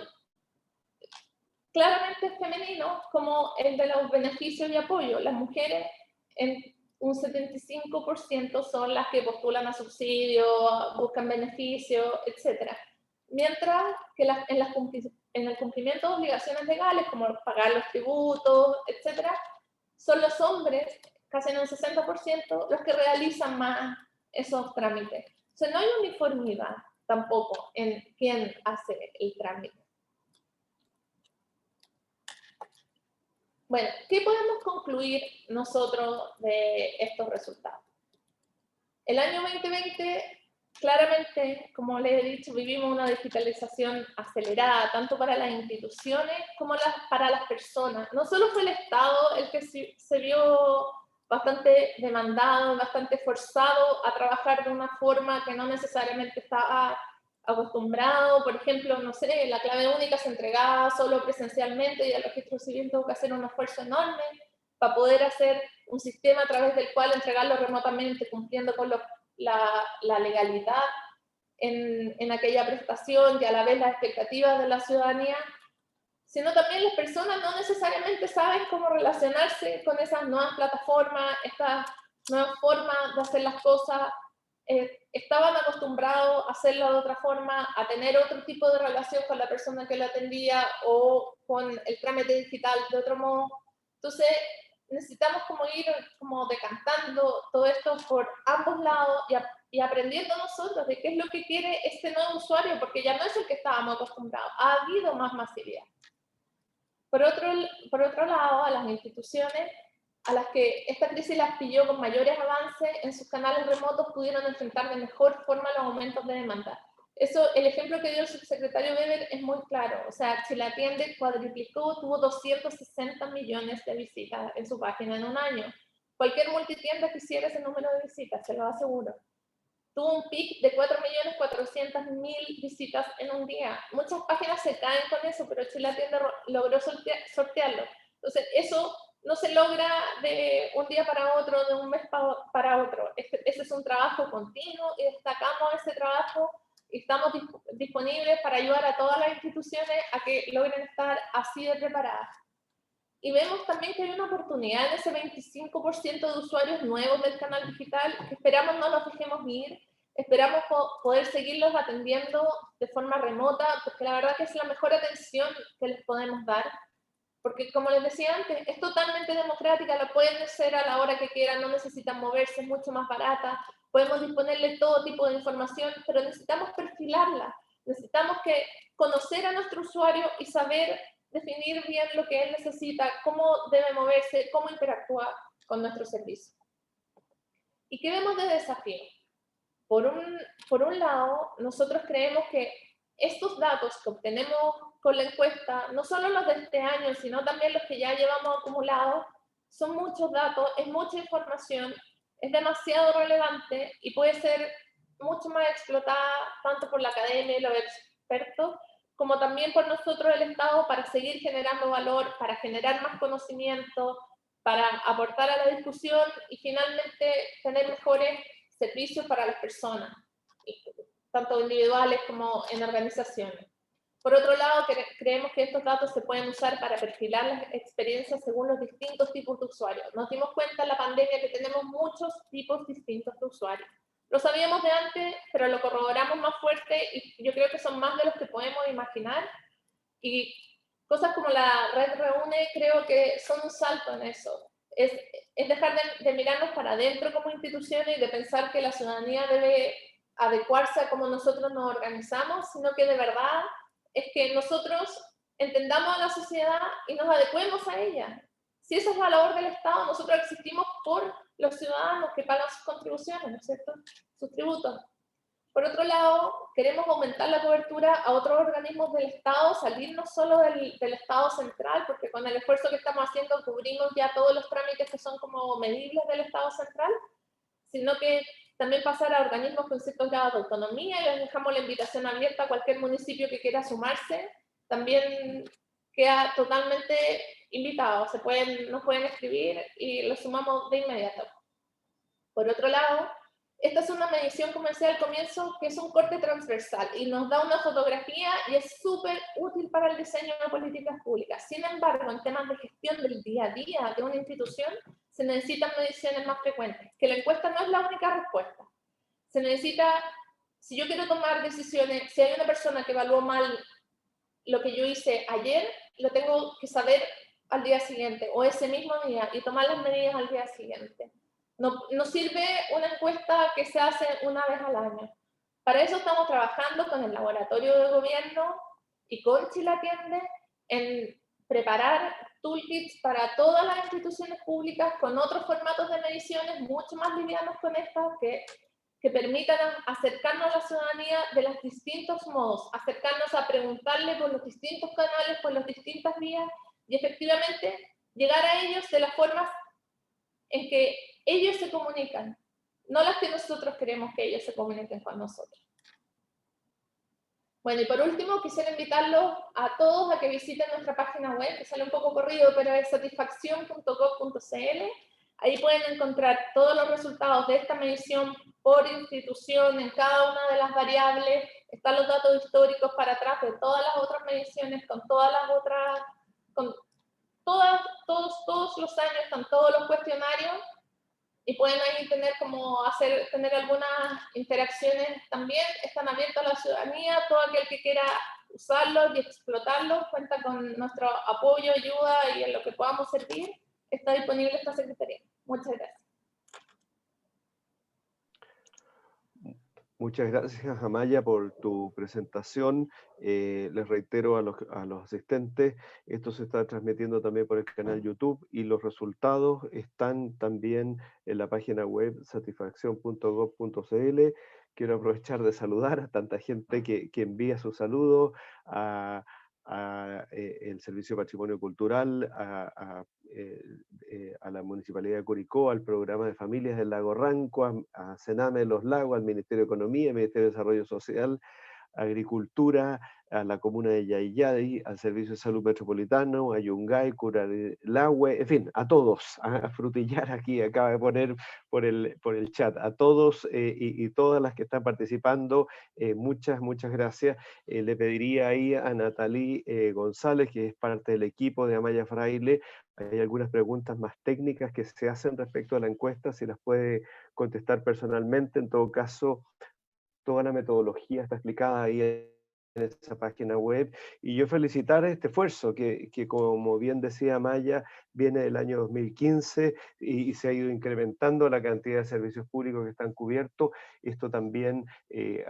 claramente femeninos, como el de los beneficios y apoyo. Las mujeres en un 75% son las que postulan a subsidio, buscan beneficios, etc. Mientras que en el cumplimiento de obligaciones legales, como pagar los tributos, etc., son los hombres, casi en un 60%, los que realizan más esos trámites. O sea, no hay uniformidad tampoco en quién hace el trámite. Bueno, ¿qué podemos concluir nosotros de estos resultados? El año 2020, claramente, como les he dicho, vivimos una digitalización acelerada, tanto para las instituciones como para las personas. No solo fue el Estado el que se vio bastante demandado, bastante forzado a trabajar de una forma que no necesariamente estaba acostumbrado. Por ejemplo, no sé, la clave única se entregaba solo presencialmente y el registro civil tuvo que hacer un esfuerzo enorme para poder hacer un sistema a través del cual entregarlo remotamente, cumpliendo con la legalidad en aquella prestación y a la vez las expectativas de la ciudadanía, sino también las personas no necesariamente saben cómo relacionarse con esas nuevas plataformas, estas nuevas formas de hacer las cosas. Estaban acostumbrados a hacerlo de otra forma, a tener otro tipo de relación con la persona que lo atendía o con el trámite digital de otro modo. Entonces, necesitamos como ir como decantando todo esto por ambos lados y aprendiendo nosotros de qué es lo que quiere este nuevo usuario, porque ya no es el que estábamos acostumbrados, ha habido más masividad. Por otro lado, a las instituciones a las que esta crisis las pilló con mayores avances en sus canales remotos pudieron enfrentar de mejor forma los aumentos de demanda. Eso, el ejemplo que dio el subsecretario Weber es muy claro. O sea, Chile Atiende cuadriplicó, tuvo 260 millones de visitas en su página en un año. Cualquier multitienda quisiera ese número de visitas, se lo aseguro. Tuvo un pic de 4.400.000 visitas en un día. Muchas páginas se caen con eso, pero Chile Atiende logró sortearlo. Entonces, eso no se logra de un día para otro, de un mes para otro. Ese es un trabajo continuo y destacamos ese trabajo y estamos disponibles para ayudar a todas las instituciones a que logren estar así de preparadas. Y vemos también que hay una oportunidad en ese 25% de usuarios nuevos del canal digital que esperamos no los dejemos ir, esperamos poder seguirlos atendiendo de forma remota, porque la verdad que es la mejor atención que les podemos dar, porque como les decía antes, es totalmente democrática, la pueden hacer a la hora que quieran, no necesitan moverse, es mucho más barata, podemos disponerles todo tipo de información, pero necesitamos perfilarla, necesitamos conocer a nuestro usuario y saber definir bien lo que él necesita, cómo debe moverse, cómo interactúa con nuestro servicio. ¿Y qué vemos de desafío? Por un lado, nosotros creemos que estos datos que obtenemos con la encuesta, no solo los de este año, sino también los que ya llevamos acumulados, son muchos datos, es mucha información, es demasiado relevante y puede ser mucho más explotada tanto por la academia y los expertos, como también por nosotros el Estado para seguir generando valor, para generar más conocimiento, para aportar a la discusión y finalmente tener mejores servicios para las personas, tanto individuales como en organizaciones. Por otro lado, creemos que estos datos se pueden usar para perfilar las experiencias según los distintos tipos de usuarios. Nos dimos cuenta en la pandemia que tenemos muchos tipos distintos de usuarios. Lo sabíamos de antes, pero lo corroboramos más fuerte y yo creo que son más de los que podemos imaginar. Y cosas como la red Reúne creo que son un salto en eso. Es dejar de mirarnos para adentro como instituciones y de pensar que la ciudadanía debe adecuarse a cómo nosotros nos organizamos, sino que de verdad es que nosotros entendamos a la sociedad y nos adecuemos a ella. Si esa es la labor del Estado, nosotros existimos por los ciudadanos que pagan sus contribuciones, ¿no es cierto? Sus tributos. Por otro lado, queremos aumentar la cobertura a otros organismos del Estado, salirnos solo del Estado central, porque con el esfuerzo que estamos haciendo cubrimos ya todos los trámites que son como medibles del Estado central, sino que también pasar a organismos con ciertos grados de autonomía y les dejamos la invitación abierta a cualquier municipio que quiera sumarse, también queda totalmente invitado, nos pueden escribir y los sumamos de inmediato. Por otro lado, esta es una medición, como decía al comienzo, que es un corte transversal y nos da una fotografía y es súper útil para el diseño de políticas públicas. Sin embargo, en temas de gestión del día a día de una institución, se necesitan mediciones más frecuentes, que la encuesta no es la única respuesta. Se necesita, si yo quiero tomar decisiones, si hay una persona que evaluó mal lo que yo hice ayer, lo tengo que saber al día siguiente o ese mismo día y tomar las medidas al día siguiente. No sirve una encuesta que se hace una vez al año. Para eso estamos trabajando con el Laboratorio de Gobierno y con Chile Atiende en preparar toolkits para todas las instituciones públicas con otros formatos de mediciones mucho más livianos con estas que permitan acercarnos a la ciudadanía de los distintos modos, acercarnos a preguntarle por los distintos canales, por las distintas vías y efectivamente llegar a ellos de las formas en que ellos se comunican, no las que nosotros queremos que ellos se comuniquen con nosotros. Bueno, y por último, quisiera invitarlos a todos a que visiten nuestra página web, que sale un poco corrido, pero es satisfaccion.gov.cl. Ahí pueden encontrar todos los resultados de esta medición por institución, en cada una de las variables. Están los datos históricos para atrás de todas las otras mediciones, con todas las otras, con todos los años, están todos los cuestionarios. Y pueden ahí tener tener algunas interacciones también, están abiertos a la ciudadanía, todo aquel que quiera usarlos y explotarlos, cuenta con nuestro apoyo, ayuda y en lo que podamos servir, está disponible esta secretaría. Muchas gracias. Muchas gracias, Amaya, por tu presentación. Les reitero a los asistentes, esto se está transmitiendo también por el canal YouTube y los resultados están también en la página web satisfaccion.gov.cl. Quiero aprovechar de saludar a tanta gente que envía sus saludos, el Servicio de Patrimonio Cultural, a la Municipalidad de Curicó, al Programa de Familias del Lago Ranco, a Sename de los Lagos, al Ministerio de Economía, al Ministerio de Desarrollo Social, Agricultura, a la comuna de Yayay, al Servicio de Salud Metropolitano, a Yungay, Curalahue, en fin, a todos, a Frutillar aquí, acaba de poner por el chat, a todos y todas las que están participando, muchas gracias. Le pediría ahí a Natalí González, que es parte del equipo de Amaya Fraile, hay algunas preguntas más técnicas que se hacen respecto a la encuesta, si las puede contestar personalmente. En todo caso, toda la metodología está explicada ahí en esa página web. Y yo felicitar este esfuerzo que como bien decía Maya, viene del año 2015 y se ha ido incrementando la cantidad de servicios públicos que están cubiertos. Esto también,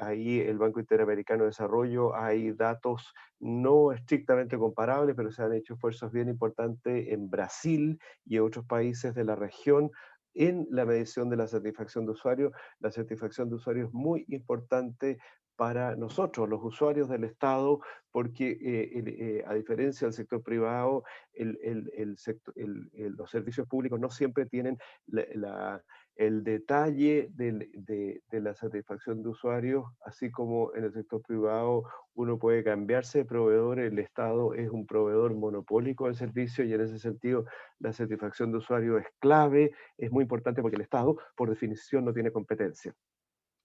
ahí el Banco Interamericano de Desarrollo, hay datos no estrictamente comparables, pero se han hecho esfuerzos bien importantes en Brasil y en otros países de la región en la medición de la satisfacción de usuario. La satisfacción de usuario es muy importante para nosotros, los usuarios del Estado, porque a diferencia del sector privado, los servicios públicos no siempre tienen el detalle de la satisfacción de usuarios, así como en el sector privado uno puede cambiarse de proveedor, el Estado es un proveedor monopólico del servicio y en ese sentido la satisfacción de usuario es clave, es muy importante porque el Estado, por definición, no tiene competencia.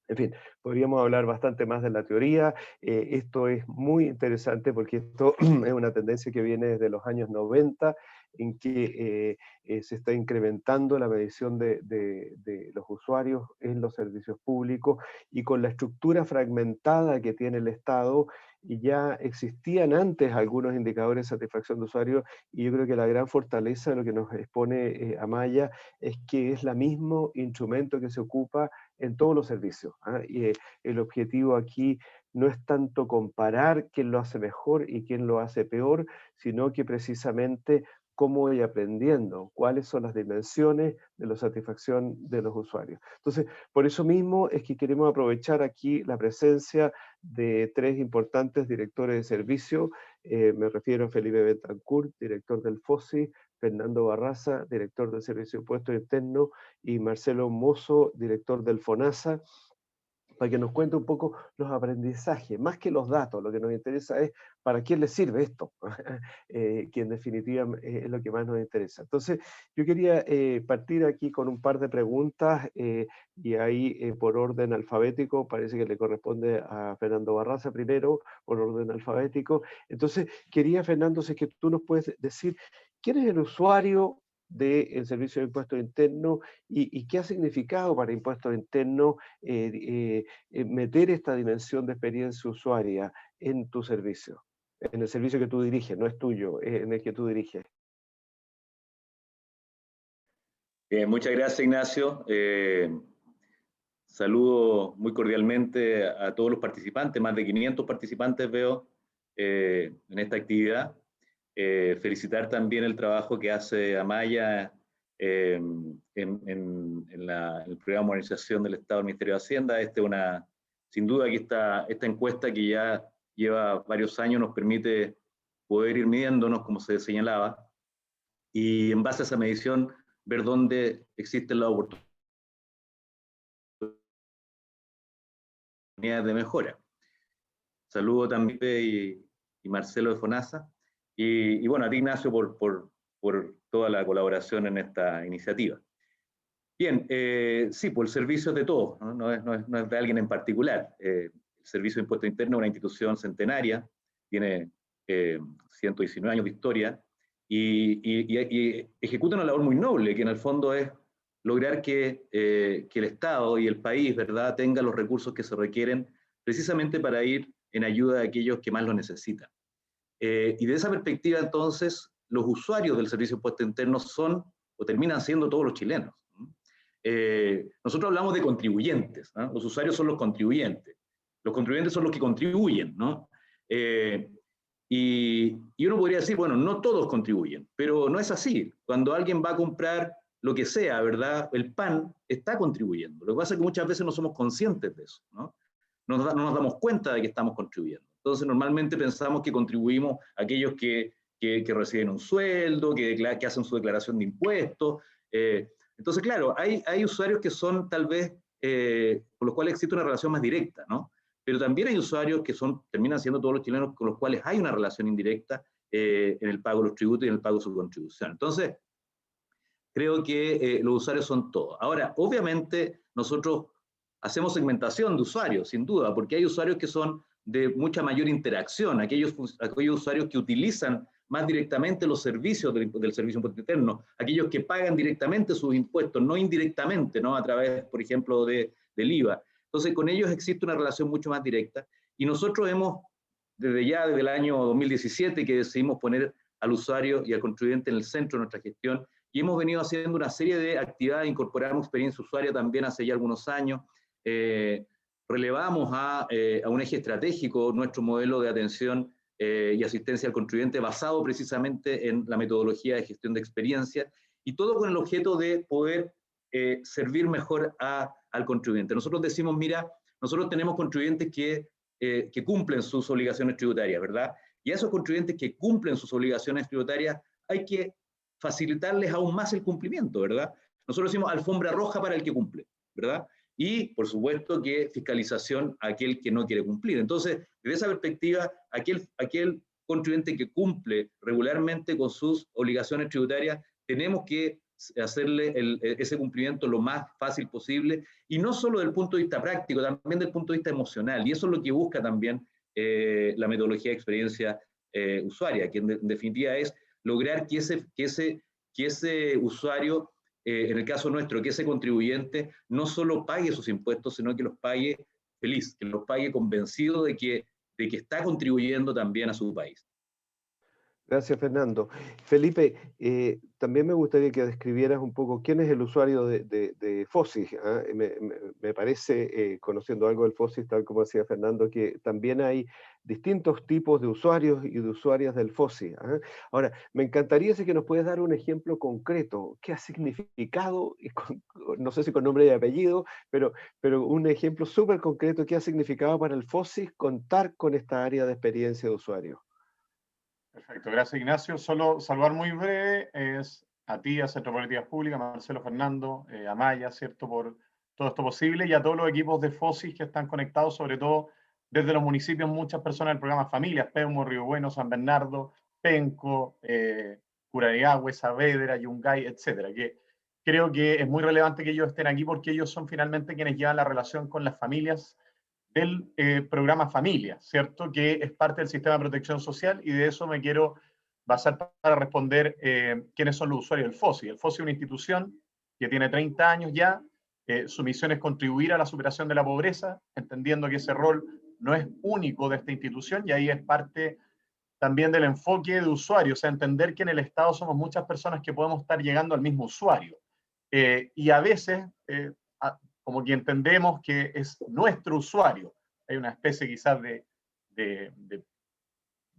En fin, podríamos hablar bastante más de la teoría. Esto es muy interesante porque esto es una tendencia que viene desde los años 90, en que se está incrementando la medición de los usuarios en los servicios públicos, y con la estructura fragmentada que tiene el Estado, y ya existían antes algunos indicadores de satisfacción de usuario, y yo creo que la gran fortaleza de lo que nos expone Amaya es que es el mismo instrumento que se ocupa en todos los servicios. Y el objetivo aquí no es tanto comparar quién lo hace mejor y quién lo hace peor, sino que precisamente cómo voy aprendiendo, cuáles son las dimensiones de la satisfacción de los usuarios. Entonces, por eso mismo es que queremos aprovechar aquí la presencia de tres importantes directores de servicio. Me refiero a Felipe Betancourt, director del FOSI, Fernando Barraza, director del Servicio de Impuestos Internos, y Marcelo Mozo, director del FONASA, para que nos cuente un poco los aprendizajes, más que los datos. Lo que nos interesa es para quién le sirve esto, que en definitiva es lo que más nos interesa. Entonces, yo quería partir aquí con un par de preguntas, y ahí por orden alfabético, parece que le corresponde a Fernando Barraza primero, por orden alfabético. Entonces, quería, Fernando, si es que tú nos puedes decir, ¿quién es el usuario del Servicio de Impuestos Internos y qué ha significado para Impuestos Internos meter esta dimensión de experiencia usuaria en tu servicio, en el servicio que tú diriges, no es tuyo, en el que tú diriges? Muchas gracias, Ignacio. Saludo muy cordialmente a todos los participantes, más de 500 participantes veo en esta actividad. Felicitar también el trabajo que hace Amaya en el programa de modernización del Estado del Ministerio de Hacienda. Sin duda que esta encuesta que ya lleva varios años nos permite poder ir midiéndonos, como se señalaba, y en base a esa medición ver dónde existen las oportunidades de mejora. Saludo también y Marcelo de FONASA, y bueno, a ti, Ignacio, por toda la colaboración en esta iniciativa. Bien, sí, pues el servicio es de todos, ¿no? No es de alguien en particular. El Servicio de Impuesto Interno es una institución centenaria, tiene 119 años de historia, y ejecuta una labor muy noble, que en el fondo es lograr que el Estado y el país, ¿verdad?, tengan los recursos que se requieren precisamente para ir en ayuda de aquellos que más lo necesitan. Y de esa perspectiva, entonces, los usuarios del Servicio de Impuesto Interno son o terminan siendo todos los chilenos. Nosotros hablamos de contribuyentes, ¿no? Los usuarios son los contribuyentes. Los contribuyentes son los que contribuyen, ¿no? Y uno podría decir, bueno, no todos contribuyen, pero no es así. Cuando alguien va a comprar lo que sea, ¿verdad?, el pan, está contribuyendo. Lo que pasa es que muchas veces no somos conscientes de eso, ¿no? No nos damos cuenta de que estamos contribuyendo. Entonces, normalmente pensamos que contribuimos a aquellos que reciben un sueldo, que hacen su declaración de impuestos. Entonces, claro, hay usuarios que son tal vez, con los cuales existe una relación más directa, ¿no? Pero también hay usuarios que terminan siendo todos los chilenos con los cuales hay una relación indirecta en el pago de los tributos y en el pago de su contribución. Entonces, creo que los usuarios son todos. Ahora, obviamente, nosotros hacemos segmentación de usuarios, sin duda, porque hay usuarios que son de mucha mayor interacción, aquellos usuarios que utilizan más directamente los servicios del Servicio de Impuesto Interno, aquellos que pagan directamente sus impuestos, no indirectamente, ¿no?, a través, por ejemplo, del IVA. Entonces, con ellos existe una relación mucho más directa, y nosotros desde el año 2017, que decidimos poner al usuario y al contribuyente en el centro de nuestra gestión, y hemos venido haciendo una serie de actividades, incorporamos experiencia usuaria también hace ya algunos años. Relevamos a un eje estratégico nuestro modelo de atención y asistencia al contribuyente basado precisamente en la metodología de gestión de experiencia, y todo con el objeto de poder servir mejor al contribuyente. Nosotros decimos, mira, nosotros tenemos contribuyentes que cumplen sus obligaciones tributarias, ¿verdad? Y a esos contribuyentes que cumplen sus obligaciones tributarias hay que facilitarles aún más el cumplimiento, ¿verdad? Nosotros decimos alfombra roja para el que cumple, ¿verdad? Y, por supuesto, que fiscalización a aquel que no quiere cumplir. Entonces, desde esa perspectiva, aquel contribuyente que cumple regularmente con sus obligaciones tributarias, tenemos que hacerle ese cumplimiento lo más fácil posible, y no solo desde el punto de vista práctico, también desde el punto de vista emocional, y eso es lo que busca también la metodología de experiencia usuaria, que en definitiva es lograr que ese usuario, en el caso nuestro, que ese contribuyente no solo pague sus impuestos, sino que los pague feliz, que los pague convencido de que está contribuyendo también a su país. Gracias, Fernando. Felipe, también me gustaría que describieras un poco quién es el usuario de FOSIS. ¿Ah? Me parece, conociendo algo del FOSIS, tal como decía Fernando, que también hay distintos tipos de usuarios y de usuarias del FOSIS. ¿Ah? Ahora, me encantaría si que nos puedes dar un ejemplo concreto. ¿Qué ha significado, no sé si con nombre y apellido, pero un ejemplo súper concreto, qué ha significado para el FOSIS contar con esta área de experiencia de usuario? Perfecto, gracias, Ignacio. Solo saludar muy breve a ti, a Centro de Políticas Públicas, a Marcelo, Fernando, a Maya, ¿cierto?, por todo esto posible, y a todos los equipos de FOSIS que están conectados, sobre todo desde los municipios, muchas personas del programa Familias, Peumo, Río Bueno, San Bernardo, Penco, Curariagüe, Saavedra, Yungay, etcétera, que creo que es muy relevante que ellos estén aquí porque ellos son finalmente quienes llevan la relación con las familias del programa Familia, ¿cierto?, que es parte del sistema de protección social, y de eso me quiero basar para responder quiénes son los usuarios del FOSI. El FOSI es una institución que tiene 30 años ya, su misión es contribuir a la superación de la pobreza, entendiendo que ese rol no es único de esta institución, y ahí es parte también del enfoque de usuario, o sea, entender que en el Estado somos muchas personas que podemos estar llegando al mismo usuario, y a veces como que entendemos que es nuestro usuario. Hay una especie quizás de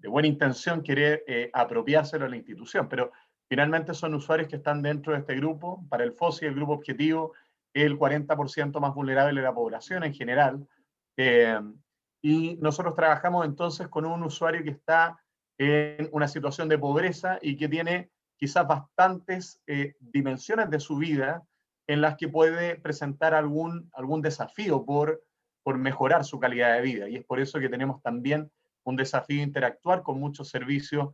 buena intención quiere apropiárselo a la institución, pero finalmente son usuarios que están dentro de este grupo. Para el FOSI, el grupo objetivo es el 40% más vulnerable de la población en general. Y nosotros trabajamos entonces con un usuario que está en una situación de pobreza y que tiene quizás bastantes dimensiones de su vida en las que puede presentar algún desafío por mejorar su calidad de vida. Y es por eso que tenemos también un desafío de interactuar con muchos servicios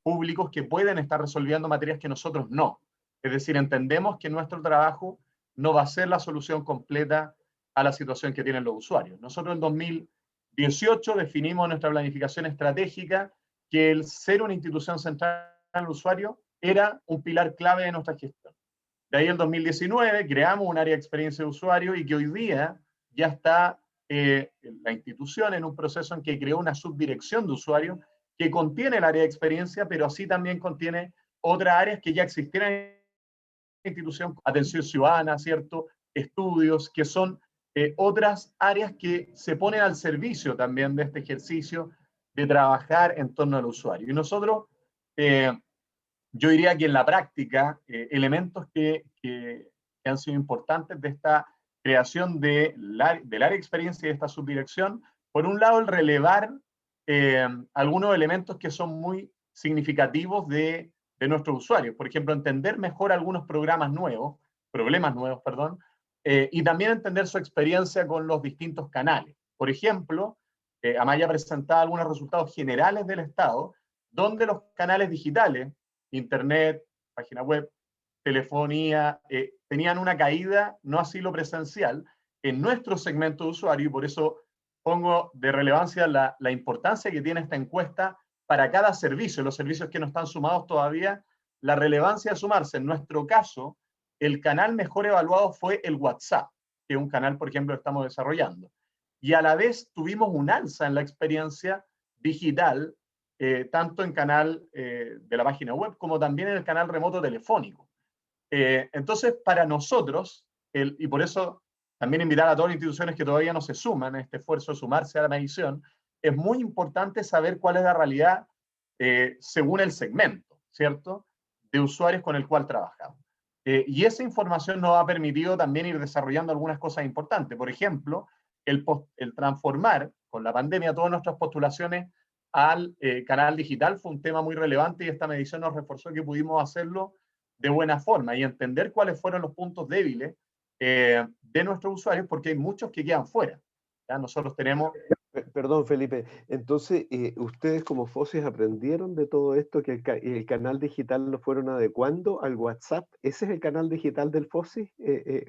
públicos que pueden estar resolviendo materias que nosotros no. Es decir, entendemos que nuestro trabajo no va a ser la solución completa a la situación que tienen los usuarios. Nosotros en 2018 definimos nuestra planificación estratégica que el ser una institución central al usuario era un pilar clave de nuestra gestión. De ahí en 2019 creamos un área de experiencia de usuario y que hoy día ya está la institución en un proceso en que creó una subdirección de usuario que contiene el área de experiencia, pero así también contiene otras áreas que ya existían en la institución, atención ciudadana, ¿cierto? Estudios, que son otras áreas que se ponen al servicio también de este ejercicio de trabajar en torno al usuario. Y nosotros, yo diría que en la práctica, elementos que han sido importantes de esta creación del área de experiencia y de esta subdirección, por un lado, el relevar algunos elementos que son muy significativos de nuestros usuarios. Por ejemplo, entender mejor algunos problemas nuevos, y también entender su experiencia con los distintos canales. Por ejemplo, Amaya presentaba algunos resultados generales del Estado, donde los canales digitales, internet, página web, telefonía, tenían una caída, no así lo presencial, en nuestro segmento de usuario, y por eso pongo de relevancia la importancia que tiene esta encuesta para cada servicio, los servicios que no están sumados todavía, la relevancia de sumarse. En nuestro caso, el canal mejor evaluado fue el WhatsApp, que es un canal, por ejemplo, que estamos desarrollando. Y a la vez tuvimos un alza en la experiencia digital, tanto en canal de la página web como también en el canal remoto telefónico. Entonces, para nosotros, y por eso también invitar a todas las instituciones que todavía no se suman a este esfuerzo de sumarse a la medición, es muy importante saber cuál es la realidad según el segmento, ¿cierto?, de usuarios con el cual trabajamos. Y esa información nos ha permitido también ir desarrollando algunas cosas importantes. Por ejemplo, el transformar con la pandemia todas nuestras postulaciones al canal digital fue un tema muy relevante y esta medición nos reforzó que pudimos hacerlo de buena forma y entender cuáles fueron los puntos débiles de nuestros usuarios, porque hay muchos que quedan fuera. ¿Ya? Nosotros tenemos... Perdón, Felipe. Entonces, ustedes como FOSIS aprendieron de todo esto, que el canal digital lo fueron adecuando al WhatsApp. ¿Ese es el canal digital del FOSIS?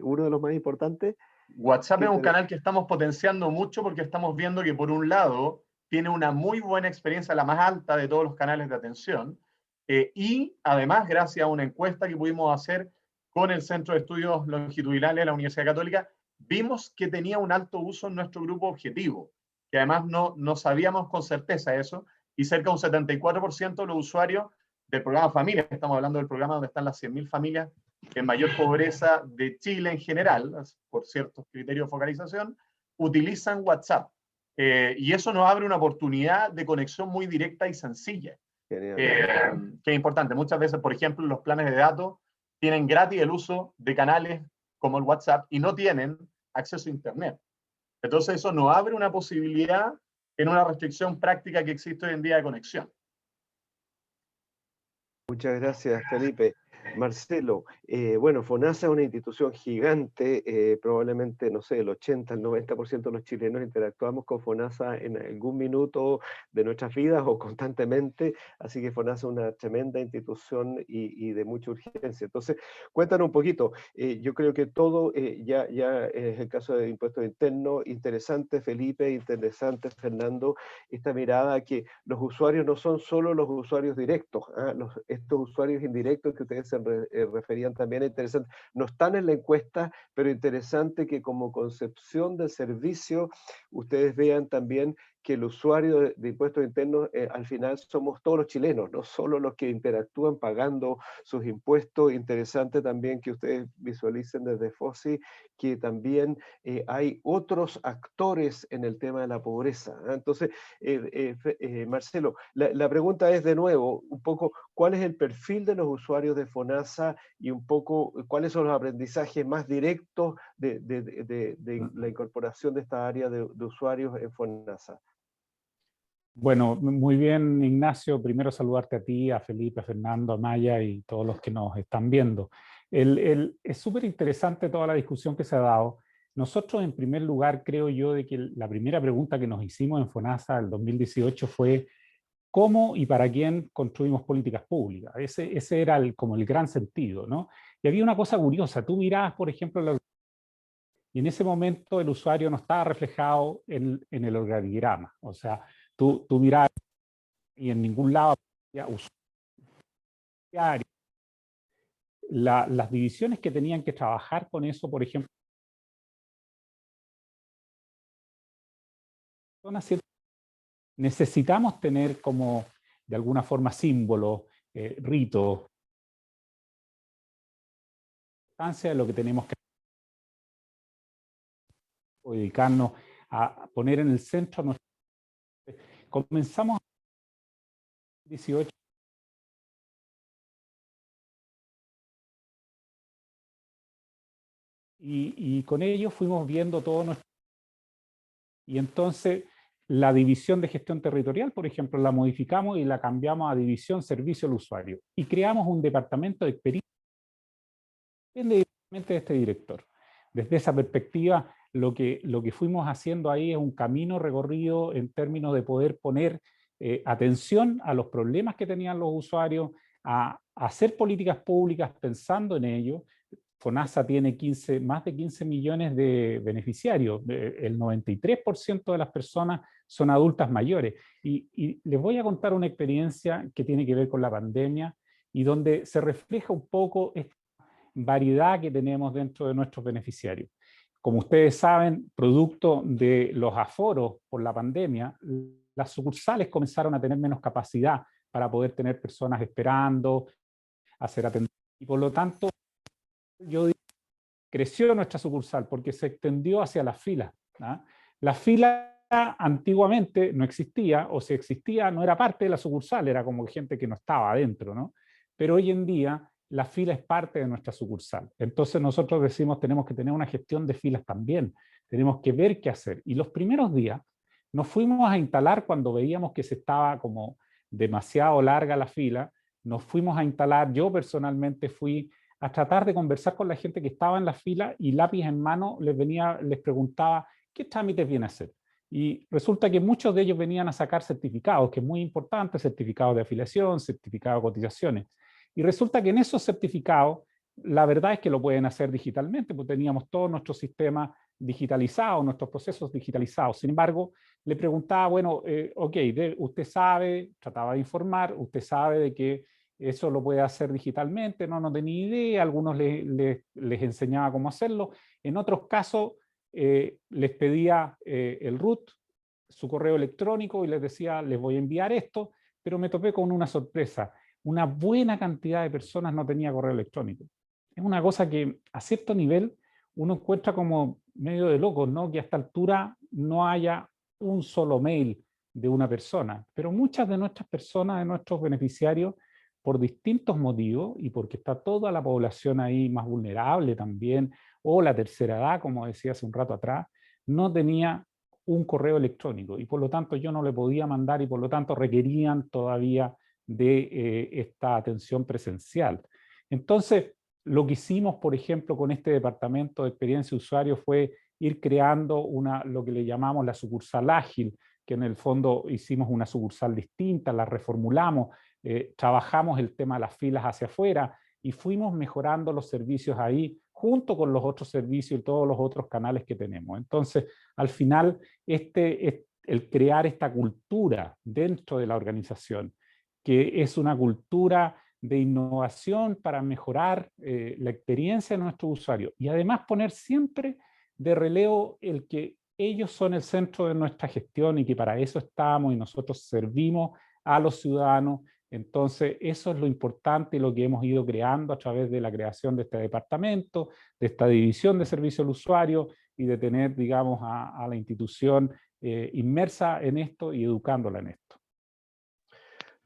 ¿Uno de los más importantes? WhatsApp es un canal que estamos potenciando mucho porque estamos viendo que por un lado tiene una muy buena experiencia, la más alta de todos los canales de atención, y además gracias a una encuesta que pudimos hacer con el Centro de Estudios Longitudinales de la Universidad Católica, vimos que tenía un alto uso en nuestro grupo objetivo, que además no sabíamos con certeza eso, y cerca de un 74% de los usuarios del programa Familia, estamos hablando del programa donde están las 100.000 familias en mayor pobreza de Chile en general, por ciertos criterios de focalización, utilizan WhatsApp. Y eso nos abre una oportunidad de conexión muy directa y sencilla, que es importante. Muchas veces, por ejemplo, los planes de datos tienen gratis el uso de canales como el WhatsApp y no tienen acceso a Internet. Entonces eso nos abre una posibilidad en una restricción práctica que existe hoy en día de conexión. Muchas gracias, Felipe. Marcelo, bueno, FONASA es una institución gigante, probablemente, no sé, el 80, el 90% de los chilenos interactuamos con FONASA en algún minuto de nuestras vidas o constantemente, así que FONASA es una tremenda institución y de mucha urgencia. Entonces, cuéntanos un poquito, yo creo que todo ya es el caso de impuestos internos, interesante Felipe, interesante Fernando, esta mirada que los usuarios no son solo los usuarios directos, estos usuarios indirectos que ustedes se referían también, interesante, no están en la encuesta, pero interesante que como concepción del servicio ustedes vean también que el usuario de impuestos internos al final somos todos los chilenos, no solo los que interactúan pagando sus impuestos. Interesante también que ustedes visualicen desde FOSI que también hay otros actores en el tema de la pobreza. Entonces, Marcelo, la pregunta es de nuevo, un poco, ¿cuál es el perfil de los usuarios de FONASA y un poco cuáles son los aprendizajes más directos de la incorporación de esta área de usuarios en FONASA? Bueno, muy bien, Ignacio. Primero saludarte a ti, a Felipe, a Fernando, a Maya y todos los que nos están viendo. Es súper interesante toda la discusión que se ha dado. Nosotros, en primer lugar, creo yo de que la primera pregunta que nos hicimos en FONASA el 2018 fue ¿cómo y para quién construimos políticas públicas? Ese era como el gran sentido, ¿no? Y había una cosa curiosa. Tú mirabas, por ejemplo, y en ese momento el usuario no estaba reflejado en el organigrama. O sea, tú mirabas y en ningún lado había usuario. Las divisiones que tenían que trabajar con eso, por ejemplo, necesitamos tener como, de alguna forma, símbolos, ritos, de lo que tenemos que dedicarnos a poner en el centro nuestro. Comenzamos en 2018 y con ello fuimos viendo todo nuestro. Y entonces la división de gestión territorial, por ejemplo, la modificamos y la cambiamos a división servicio al usuario. Y creamos un departamento de experiencia independientemente de este director. Desde esa perspectiva, lo que fuimos haciendo ahí es un camino recorrido en términos de poder poner atención a los problemas que tenían los usuarios, a hacer políticas públicas pensando en ello. FONASA tiene más de 15 millones de beneficiarios, el 93% de las personas son adultas mayores. Y les voy a contar una experiencia que tiene que ver con la pandemia y donde se refleja un poco esta variedad que tenemos dentro de nuestros beneficiarios. Como ustedes saben, producto de los aforos por la pandemia, las sucursales comenzaron a tener menos capacidad para poder tener personas esperando, hacer atención. Y por lo tanto, yo digo, creció nuestra sucursal porque se extendió hacia las filas. La fila antiguamente no existía, o si existía no era parte de la sucursal, era como gente que no estaba adentro, ¿no? Pero hoy en día la fila es parte de nuestra sucursal. Entonces nosotros decimos tenemos que tener una gestión de filas también, tenemos que ver qué hacer. Y los primeros días nos fuimos a instalar cuando veíamos que se estaba como demasiado larga la fila, nos fuimos a instalar, yo personalmente fui a tratar de conversar con la gente que estaba en la fila y lápiz en mano les preguntaba qué trámites viene a hacer. Y resulta que muchos de ellos venían a sacar certificados, que es muy importante, certificados de afiliación, certificados de cotizaciones. Y resulta que en esos certificados, la verdad es que lo pueden hacer digitalmente, porque teníamos todo nuestro sistema digitalizado, nuestros procesos digitalizados. Sin embargo, le preguntaba, bueno, ok, usted sabe, trataba de informar, usted sabe de que eso lo puede hacer digitalmente, no tenía idea, algunos les enseñaba cómo hacerlo, en otros casos les pedía el root, su correo electrónico y les decía, les voy a enviar esto, pero me topé con una sorpresa, una buena cantidad de personas no tenía correo electrónico. Es una cosa que a cierto nivel uno encuentra como medio de locos, ¿no? Que a esta altura no haya un solo mail de una persona, pero muchas de nuestras personas, de nuestros beneficiarios, por distintos motivos y porque está toda la población ahí más vulnerable también, o la tercera edad, como decía hace un rato atrás, no tenía un correo electrónico y por lo tanto yo no le podía mandar y por lo tanto requerían todavía de esta atención presencial. Entonces, lo que hicimos, por ejemplo, con este departamento de experiencia de usuario fue ir creando lo que le llamamos la sucursal ágil, que en el fondo hicimos una sucursal distinta, la reformulamos, trabajamos el tema de las filas hacia afuera y fuimos mejorando los servicios ahí junto con los otros servicios y todos los otros canales que tenemos. Entonces, al final, el crear esta cultura dentro de la organización, que es una cultura de innovación para mejorar la experiencia de nuestros usuarios y además poner siempre de relevo el que ellos son el centro de nuestra gestión y que para eso estamos y nosotros servimos a los ciudadanos. Entonces, eso es lo importante y lo que hemos ido creando a través de la creación de este departamento, de esta división de servicio al usuario y de tener, digamos, a la institución inmersa en esto y educándola en esto.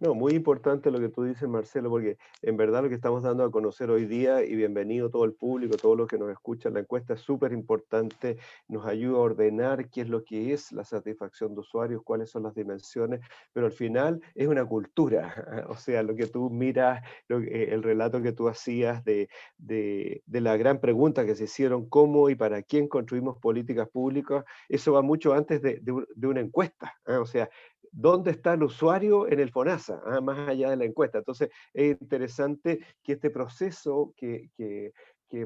No, muy importante lo que tú dices, Marcelo, porque en verdad lo que estamos dando a conocer hoy día, y bienvenido todo el público, todos los que nos escuchan, la encuesta es súper importante, nos ayuda a ordenar qué es lo que es la satisfacción de usuarios, cuáles son las dimensiones, pero al final es una cultura, o sea, lo que tú miras, el relato que tú hacías de la gran pregunta que se hicieron, cómo y para quién construimos políticas públicas, eso va mucho antes de una encuesta, o sea, ¿dónde está el usuario en el FONASA? Más allá de la encuesta. Entonces, es interesante que este proceso que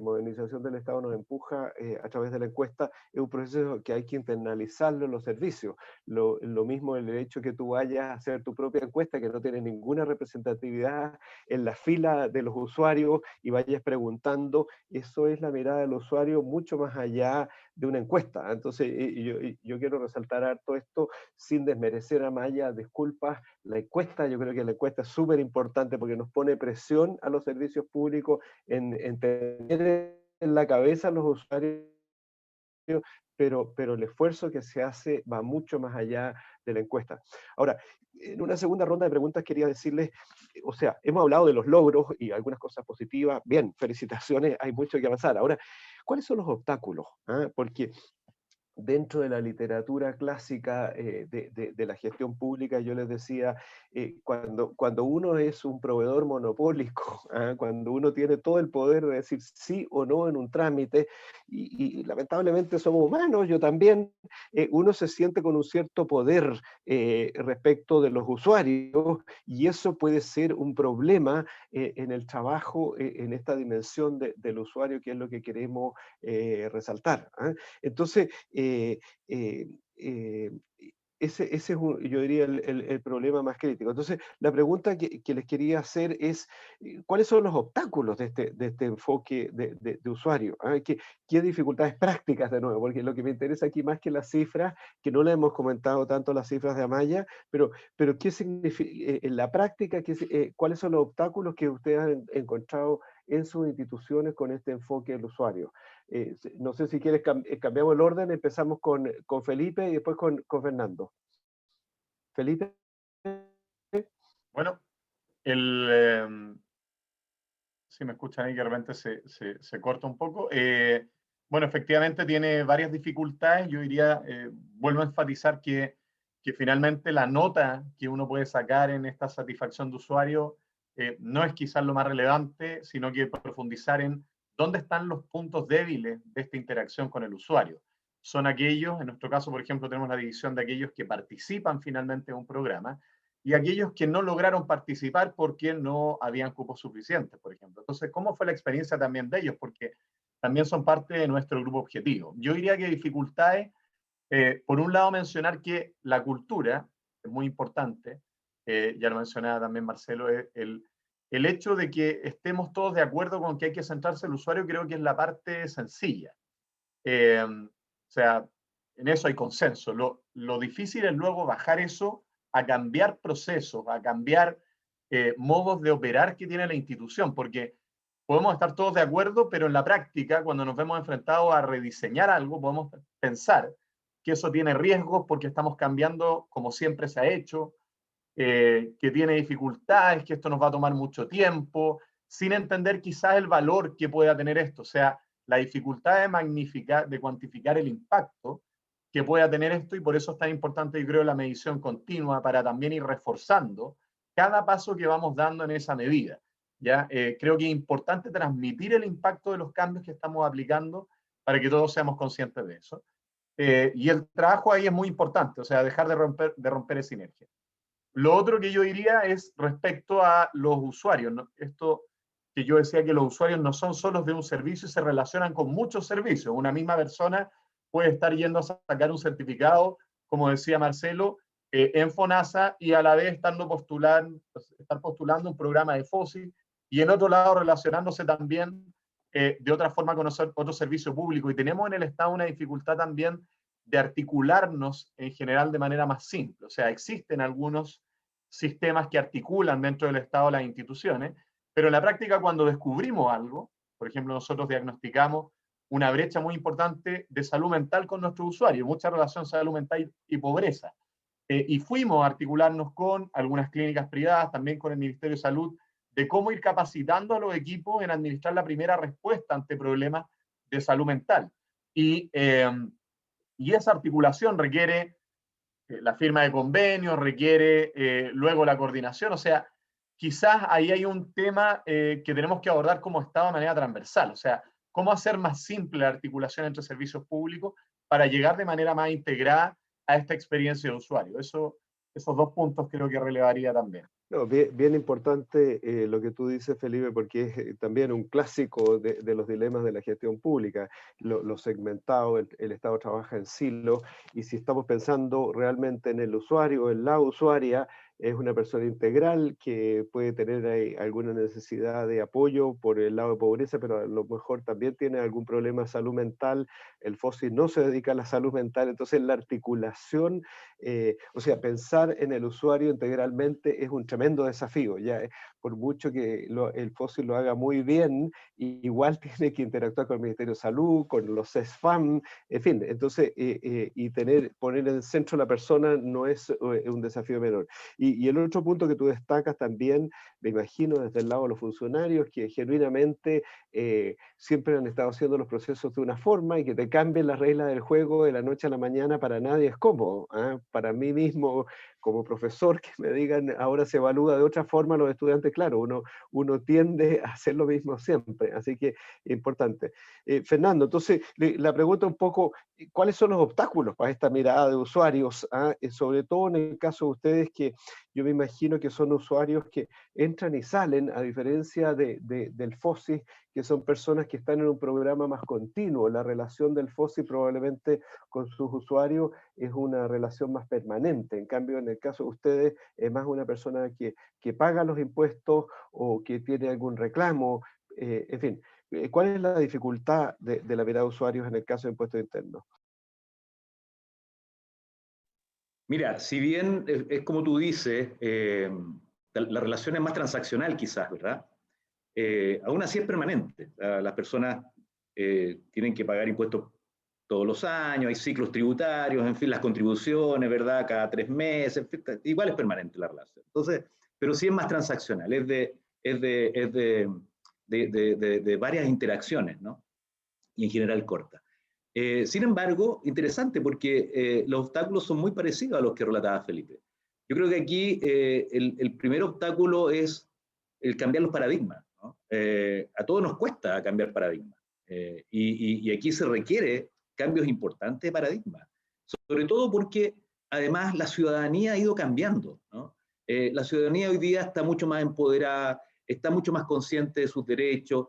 Modernización del Estado nos empuja a través de la encuesta es un proceso que hay que internalizarlo en los servicios. Lo mismo el hecho que tú vayas a hacer tu propia encuesta, que no tiene ninguna representatividad en la fila de los usuarios y vayas preguntando, eso es la mirada del usuario mucho más allá de una encuesta. Entonces, yo quiero resaltar harto esto sin desmerecer a Maya, disculpas, la encuesta, yo creo que la encuesta es súper importante porque nos pone presión a los servicios públicos en tener en la cabeza a los usuarios, pero el esfuerzo que se hace va mucho más allá de la encuesta. Ahora, en una segunda ronda de preguntas quería decirles, o sea, hemos hablado de los logros y algunas cosas positivas, bien, felicitaciones, hay mucho que avanzar. Ahora, ¿cuáles son los obstáculos? Porque dentro de la literatura clásica de la gestión pública, yo les decía, cuando uno es un proveedor monopólico, cuando uno tiene todo el poder de decir sí o no en un trámite, y lamentablemente somos humanos, yo también, uno se siente con un cierto poder respecto de los usuarios, y eso puede ser un problema en el trabajo, en esta dimensión del usuario, que es lo que queremos resaltar. Entonces, ese es, yo diría, el problema más crítico. Entonces, la pregunta que les quería hacer es, ¿cuáles son los obstáculos de este enfoque de usuario? ¿Qué dificultades prácticas, de nuevo? Porque lo que me interesa aquí más que las cifras, que no le hemos comentado tanto las cifras de Amaya, pero ¿qué significa en la práctica? ¿Cuáles son los obstáculos que ustedes han encontrado en sus instituciones con este enfoque del usuario? No sé si quieres cambiamos el orden, empezamos con Felipe y después con Fernando. Felipe. Bueno, si me escuchan ahí que de repente se corta un poco. Bueno, efectivamente tiene varias dificultades. Yo diría, vuelvo a enfatizar que finalmente la nota que uno puede sacar en esta satisfacción de usuario no es quizás lo más relevante, sino que profundizar en dónde están los puntos débiles de esta interacción con el usuario. Son aquellos, en nuestro caso, por ejemplo, tenemos la división de aquellos que participan finalmente en un programa y aquellos que no lograron participar porque no habían cupos suficientes, por ejemplo. Entonces, ¿cómo fue la experiencia también de ellos? Porque también son parte de nuestro grupo objetivo. Yo diría que dificultades, por un lado mencionar que la cultura es muy importante, ya lo mencionaba también Marcelo, el hecho de que estemos todos de acuerdo con que hay que centrarse en el usuario, creo que es la parte sencilla. O sea, en eso hay consenso. Lo difícil es luego bajar eso a cambiar procesos, a cambiar modos de operar que tiene la institución, porque podemos estar todos de acuerdo, pero en la práctica, cuando nos vemos enfrentados a rediseñar algo, podemos pensar que eso tiene riesgos porque estamos cambiando como siempre se ha hecho, que tiene dificultades, que esto nos va a tomar mucho tiempo, sin entender quizás el valor que pueda tener esto. O sea, la dificultad de magnificar, de cuantificar el impacto que pueda tener esto, y por eso es tan importante, yo creo, la medición continua para también ir reforzando cada paso que vamos dando en esa medida. ¿Ya? Creo que es importante transmitir el impacto de los cambios que estamos aplicando para que todos seamos conscientes de eso. Y el trabajo ahí es muy importante, o sea, dejar de romper esa sinergia. Lo otro que yo diría es respecto a los usuarios, ¿no? Esto que yo decía que los usuarios no son solos de un servicio, se relacionan con muchos servicios. Una misma persona puede estar yendo a sacar un certificado, como decía Marcelo, en FONASA y a la vez estar postulando un programa de FOSI y en otro lado relacionándose también de otra forma con otro servicio público. Y tenemos en el Estado una dificultad también de articularnos en general de manera más simple. O sea, existen algunos sistemas que articulan dentro del Estado las instituciones, pero en la práctica cuando descubrimos algo, por ejemplo, nosotros diagnosticamos una brecha muy importante de salud mental con nuestros usuarios, mucha relación salud mental y pobreza. Y fuimos a articularnos con algunas clínicas privadas, también con el Ministerio de Salud, de cómo ir capacitando a los equipos en administrar la primera respuesta ante problemas de salud mental. Y esa articulación requiere la firma de convenios, requiere luego la coordinación, o sea, quizás ahí hay un tema que tenemos que abordar como Estado de manera transversal, o sea, cómo hacer más simple la articulación entre servicios públicos para llegar de manera más integrada a esta experiencia de usuario. Esos dos puntos creo que relevaría también. No, bien importante lo que tú dices, Felipe, porque es también un clásico de los dilemas de la gestión pública, lo segmentado, el Estado trabaja en silos, y si estamos pensando realmente en el usuario, en la usuaria, es una persona integral que puede tener alguna necesidad de apoyo por el lado de pobreza, pero a lo mejor también tiene algún problema de salud mental. El FOSI no se dedica a la salud mental, entonces la articulación, o sea, pensar en el usuario integralmente es un tremendo desafío. Ya, por mucho que el FOSI lo haga muy bien, igual tiene que interactuar con el Ministerio de Salud, con los CESFAM, en fin, entonces, y poner en el centro a la persona no es un desafío menor. Y el otro punto que tú destacas también, me imagino desde el lado de los funcionarios, que genuinamente siempre han estado haciendo los procesos de una forma, y que te cambien las reglas del juego de la noche a la mañana para nadie es cómodo. Para mí mismo, como profesor, que me digan ahora se evalúa de otra forma, los estudiantes, claro, uno tiende a hacer lo mismo siempre, así que importante. Fernando, entonces la pregunta un poco, ¿cuáles son los obstáculos para esta mirada de usuarios? Sobre todo en el caso de ustedes, que yo me imagino que son usuarios que entran y salen, a diferencia del FOSI, que son personas que están en un programa más continuo. La relación del FOSI probablemente con sus usuarios es una relación más permanente. En cambio, en el caso de ustedes, es más una persona que paga los impuestos o que tiene algún reclamo, en fin. ¿Cuál es la dificultad de la mirada de usuarios en el caso de impuestos internos? Mira, si bien es como tú dices, la relación es más transaccional quizás, ¿verdad? Aún así es permanente. Las personas tienen que pagar impuestos todos los años, hay ciclos tributarios, en fin, las contribuciones, ¿verdad? Cada 3 meses, en fin, igual es permanente la relación. Entonces, pero sí es más transaccional, es de varias interacciones, ¿no? Y en general corta. Sin embargo, interesante porque los obstáculos son muy parecidos a los que relataba Felipe. Yo creo que aquí el primer obstáculo es el cambiar los paradigmas, ¿no? A todos nos cuesta cambiar paradigmas, y aquí se requiere cambios importantes de paradigma, sobre todo porque además la ciudadanía ha ido cambiando, ¿no? La ciudadanía hoy día está mucho más empoderada, está mucho más consciente de sus derechos,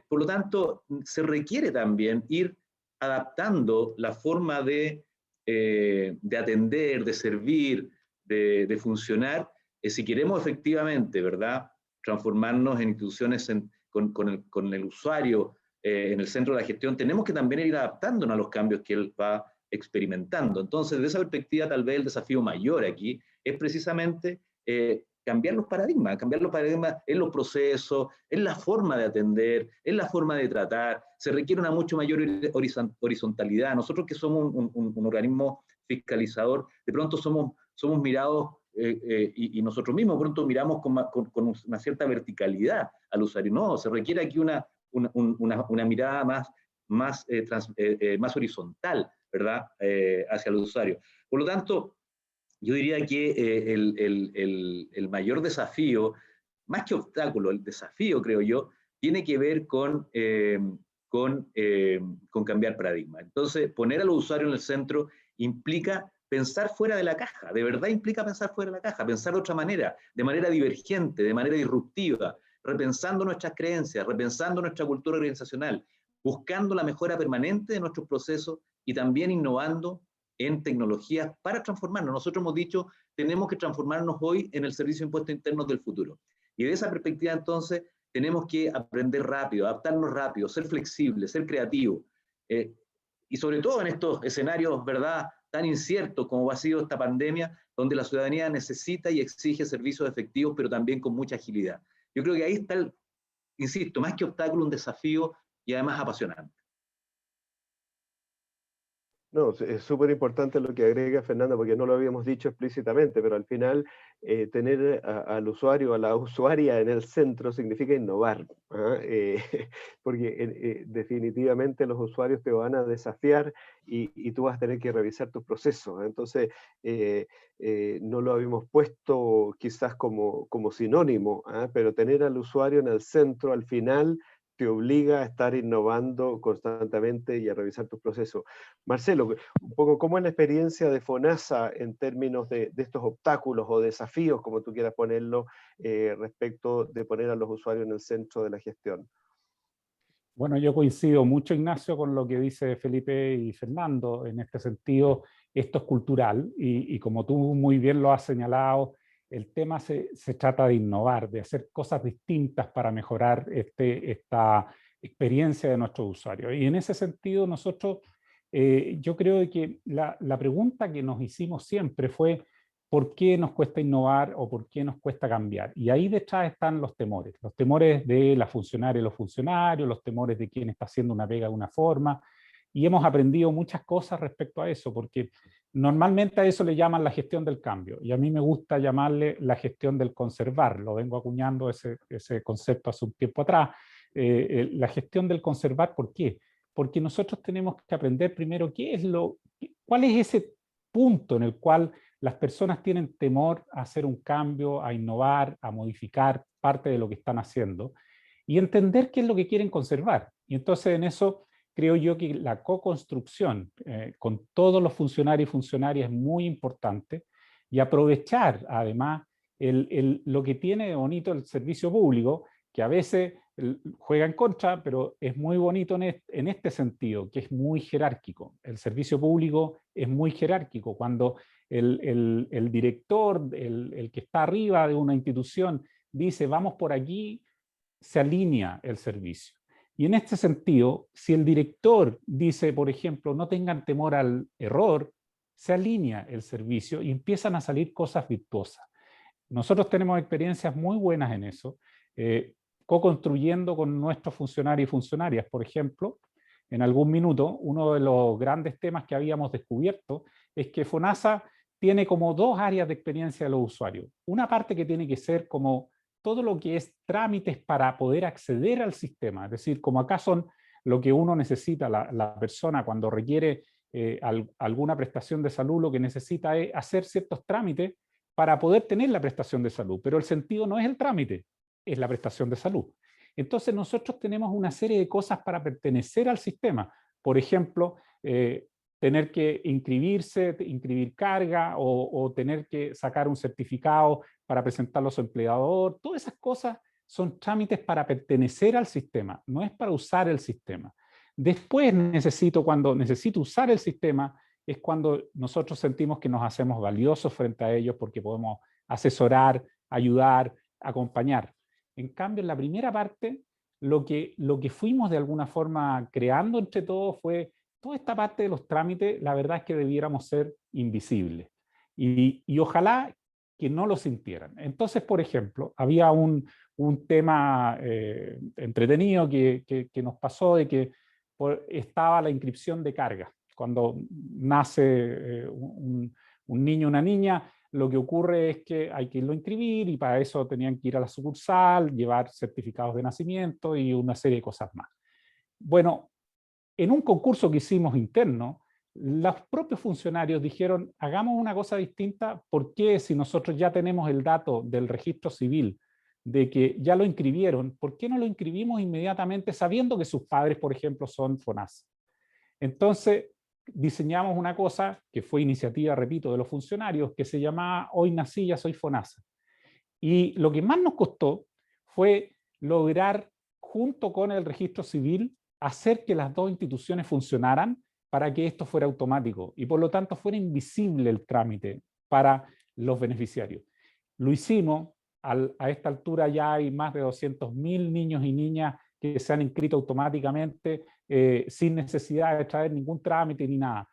por lo tanto se requiere también ir adaptando la forma de atender, de servir, de funcionar, si queremos efectivamente, ¿verdad?, transformarnos en instituciones con el usuario en el centro de la gestión, tenemos que también ir adaptándonos a los cambios que él va experimentando. Entonces, de esa perspectiva, tal vez el desafío mayor aquí es precisamente cambiar los paradigmas en los procesos, en la forma de atender, en la forma de tratar. Se requiere una mucho mayor horizontalidad. Nosotros que somos un organismo fiscalizador, de pronto somos mirados, y nosotros mismos pronto miramos con una cierta verticalidad al usuario. No, se requiere aquí una mirada más horizontal, ¿verdad?, hacia el usuario. Por lo tanto, yo diría que el mayor desafío, más que obstáculo, el desafío, creo yo, tiene que ver con cambiar paradigma. Entonces, poner a los usuarios en el centro implica pensar fuera de la caja, de verdad implica pensar fuera de la caja, pensar de otra manera, de manera divergente, de manera disruptiva, repensando nuestras creencias, repensando nuestra cultura organizacional, buscando la mejora permanente de nuestros procesos y también innovando en tecnologías para transformarnos. Nosotros hemos dicho, tenemos que transformarnos hoy en el servicio de impuestos internos del futuro. Y de esa perspectiva, entonces, tenemos que aprender rápido, adaptarnos rápido, ser flexibles, ser creativos. y sobre todo en estos escenarios, ¿verdad?, tan inciertos como ha sido esta pandemia, donde la ciudadanía necesita y exige servicios efectivos, pero también con mucha agilidad. Yo creo que ahí está, insisto, más que obstáculo, un desafío y además apasionante. No, es súper importante lo que agrega Fernanda, porque no lo habíamos dicho explícitamente, pero al final tener al usuario, a la usuaria en el centro significa innovar, ¿ah? Porque definitivamente los usuarios te van a desafiar y tú vas a tener que revisar tus procesos. Entonces, no lo habíamos puesto quizás como sinónimo, ¿ah? Pero tener al usuario en el centro al final te obliga a estar innovando constantemente y a revisar tus procesos. Marcelo, un poco cómo es la experiencia de FONASA en términos de estos obstáculos o desafíos, como tú quieras ponerlo, respecto de poner a los usuarios en el centro de la gestión. Bueno, yo coincido mucho, Ignacio, con lo que dice Felipe y Fernando. En este sentido, esto es cultural y como tú muy bien lo has señalado, el tema se trata de innovar, de hacer cosas distintas para mejorar esta experiencia de nuestros usuarios. Y en ese sentido, nosotros, yo creo que la pregunta que nos hicimos siempre fue ¿por qué nos cuesta innovar o por qué nos cuesta cambiar? Y ahí detrás están los temores de la funcionaria y los funcionarios, los temores de quien está haciendo una pega de una forma, y hemos aprendido muchas cosas respecto a eso, porque normalmente a eso le llaman la gestión del cambio, y a mí me gusta llamarle la gestión del conservar, lo vengo acuñando ese concepto hace un tiempo atrás. La gestión del conservar, ¿por qué? Porque nosotros tenemos que aprender primero cuál es ese punto en el cual las personas tienen temor a hacer un cambio, a innovar, a modificar parte de lo que están haciendo y entender qué es lo que quieren conservar. Y entonces en eso creo yo que la co-construcción con todos los funcionarios y funcionarias es muy importante y aprovechar además lo que tiene de bonito el servicio público, que a veces juega en contra, pero es muy bonito en este sentido, que es muy jerárquico. El servicio público es muy jerárquico. Cuando el director, el que está arriba de una institución, dice vamos por aquí, se alinea el servicio. Y en este sentido, si el director dice, por ejemplo, no tengan temor al error, se alinea el servicio y empiezan a salir cosas virtuosas. Nosotros tenemos experiencias muy buenas en eso, co-construyendo con nuestros funcionarios y funcionarias. Por ejemplo, en algún minuto, uno de los grandes temas que habíamos descubierto es que FONASA tiene como dos áreas de experiencia de los usuarios. Una parte que tiene que ser como todo lo que es trámites para poder acceder al sistema, es decir, como acá son lo que uno necesita, la persona cuando requiere alguna prestación de salud, lo que necesita es hacer ciertos trámites para poder tener la prestación de salud, pero el sentido no es el trámite, es la prestación de salud. Entonces nosotros tenemos una serie de cosas para pertenecer al sistema. Por ejemplo, tener que inscribirse, inscribir carga o tener que sacar un certificado para presentarlo a su empleador. Todas esas cosas son trámites para pertenecer al sistema, no es para usar el sistema. Después cuando necesito usar el sistema, es cuando nosotros sentimos que nos hacemos valiosos frente a ellos porque podemos asesorar, ayudar, acompañar. En cambio, en la primera parte, lo que fuimos de alguna forma creando entre todos fue toda esta parte de los trámites, la verdad es que debiéramos ser invisibles. Y ojalá que no lo sintieran. Entonces, por ejemplo, había un tema entretenido que nos pasó de que estaba la inscripción de carga. Cuando nace un niño o una niña, lo que ocurre es que hay que irlo a inscribir y para eso tenían que ir a la sucursal, llevar certificados de nacimiento y una serie de cosas más. Bueno, en un concurso que hicimos interno, los propios funcionarios dijeron, hagamos una cosa distinta, porque si nosotros ya tenemos el dato del registro civil de que ya lo inscribieron, ¿por qué no lo inscribimos inmediatamente sabiendo que sus padres, por ejemplo, son FONASA? Entonces, diseñamos una cosa que fue iniciativa, repito, de los funcionarios, que se llamaba Hoy nací, ya soy FONASA. Y lo que más nos costó fue lograr, junto con el registro civil, hacer que las dos instituciones funcionaran para que esto fuera automático y por lo tanto fuera invisible el trámite para los beneficiarios. Lo hicimos, a esta altura ya hay más de 200.000 niños y niñas que se han inscrito automáticamente sin necesidad de traer ningún trámite ni nada.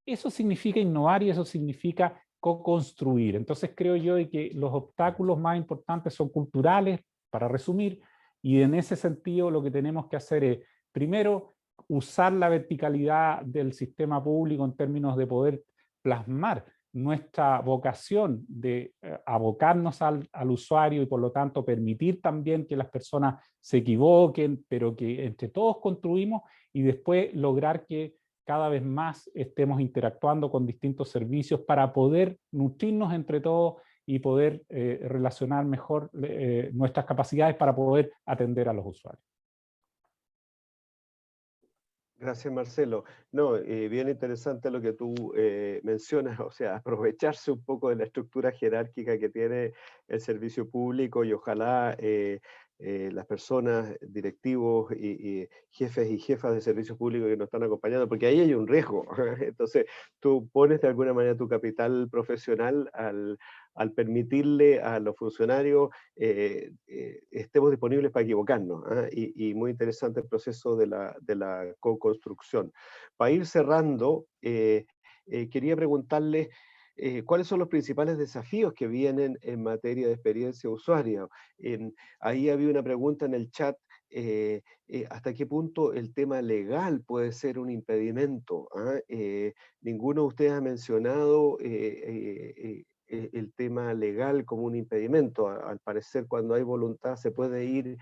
Eso significa innovar y eso significa co-construir. Entonces creo yo de que los obstáculos más importantes son culturales, para resumir, y en ese sentido lo que tenemos que hacer es, primero, usar la verticalidad del sistema público en términos de poder plasmar nuestra vocación de abocarnos al usuario y por lo tanto permitir también que las personas se equivoquen, pero que entre todos construimos, y después lograr que cada vez más estemos interactuando con distintos servicios para poder nutrirnos entre todos y poder relacionar mejor nuestras capacidades para poder atender a los usuarios. Gracias, Marcelo. No, bien interesante lo que tú mencionas, o sea, aprovecharse un poco de la estructura jerárquica que tiene el servicio público y ojalá las personas, directivos y jefes y jefas de servicios públicos que nos están acompañando, porque ahí hay un riesgo. Entonces, tú pones de alguna manera tu capital profesional al permitirle a los funcionarios estemos disponibles para equivocarnos. Y muy interesante el proceso de la co-construcción. Para ir cerrando, quería preguntarles ¿cuáles son los principales desafíos que vienen en materia de experiencia usuaria? Ahí había una pregunta en el chat, ¿hasta qué punto el tema legal puede ser un impedimento? Ninguno de ustedes ha mencionado el tema legal como un impedimento. Al parecer, cuando hay voluntad se puede ir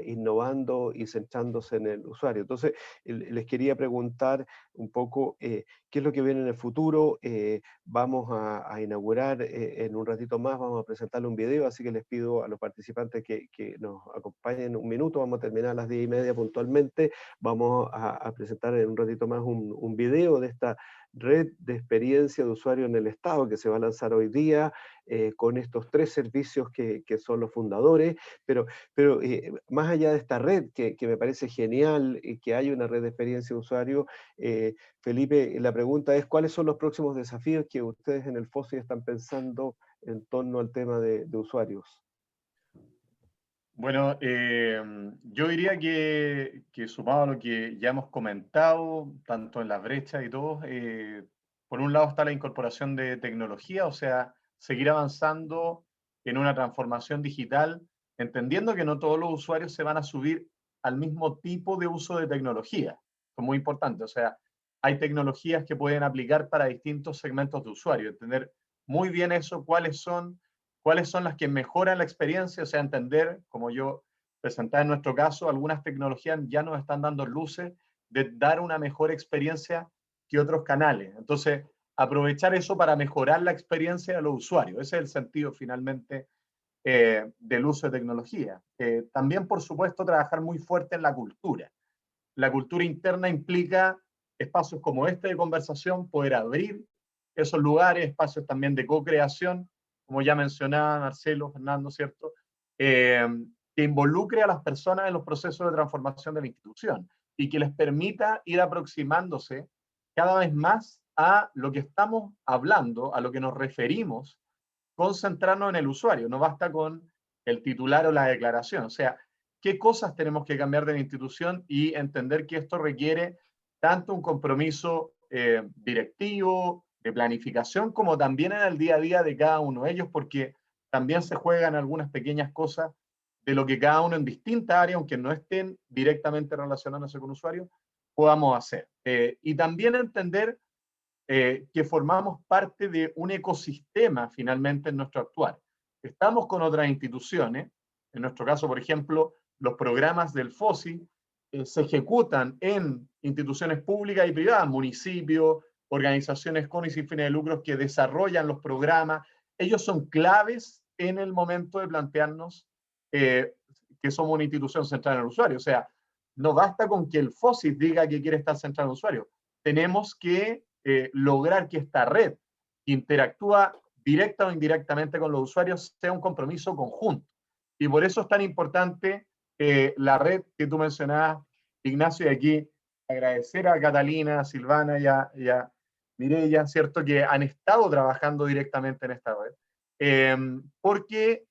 innovando y centrándose en el usuario. Entonces, les quería preguntar un poco qué es lo que viene en el futuro. Vamos a inaugurar en un ratito más, vamos a presentarle un video, así que les pido a los participantes que nos acompañen un minuto. Vamos a terminar a las 10:30 puntualmente. Vamos a presentar en un ratito más un video de esta red de experiencia de usuario en el Estado que se va a lanzar hoy día con estos 3 servicios que son los fundadores, pero más allá de esta red que me parece genial que haya una red de experiencia de usuario, Felipe, la pregunta es ¿cuáles son los próximos desafíos que ustedes en el FOSI están pensando en torno al tema de usuarios? Bueno, yo diría que sumado a lo que ya hemos comentado, tanto en las brechas y todo, por un lado está la incorporación de tecnología, o sea, seguir avanzando en una transformación digital, entendiendo que no todos los usuarios se van a subir al mismo tipo de uso de tecnología. Es muy importante, o sea, hay tecnologías que pueden aplicar para distintos segmentos de usuario, entender muy bien eso, cuáles son las que mejoran la experiencia, o sea, entender, como yo presentaba en nuestro caso, algunas tecnologías ya nos están dando luces de dar una mejor experiencia que otros canales. Entonces, aprovechar eso para mejorar la experiencia de los usuarios. Ese es el sentido finalmente del uso de tecnología. También, por supuesto, trabajar muy fuerte en la cultura. La cultura interna implica espacios como este de conversación, poder abrir esos lugares, espacios también de co-creación, como ya mencionaba Marcelo, Fernando, ¿cierto? Que involucre a las personas en los procesos de transformación de la institución y que les permita ir aproximándose cada vez más a lo que estamos hablando, a lo que nos referimos, concentrarnos en el usuario. No basta con el titular o la declaración. O sea, qué cosas tenemos que cambiar de la institución y entender que esto requiere tanto un compromiso directivo, de planificación, como también en el día a día de cada uno de ellos, porque también se juegan algunas pequeñas cosas de lo que cada uno en distintas áreas, aunque no estén directamente relacionándose con usuarios, podamos hacer. Y también entender que formamos parte de un ecosistema finalmente en nuestro actuar. Estamos con otras instituciones, en nuestro caso, por ejemplo, los programas del FOSI se ejecutan en instituciones públicas y privadas, municipios, organizaciones con y sin fines de lucro que desarrollan los programas. Ellos son claves en el momento de plantearnos que somos una institución centrada en el usuario. O sea, no basta con que el FOSI diga que quiere estar centrado en el usuario. Tenemos que lograr que esta red que interactúa directa o indirectamente con los usuarios sea un compromiso conjunto. Y por eso es tan importante la red que tú mencionabas, Ignacio, y aquí agradecer a Catalina, a Silvana y a Mireia, ¿cierto?, que han estado trabajando directamente en esta red. Porque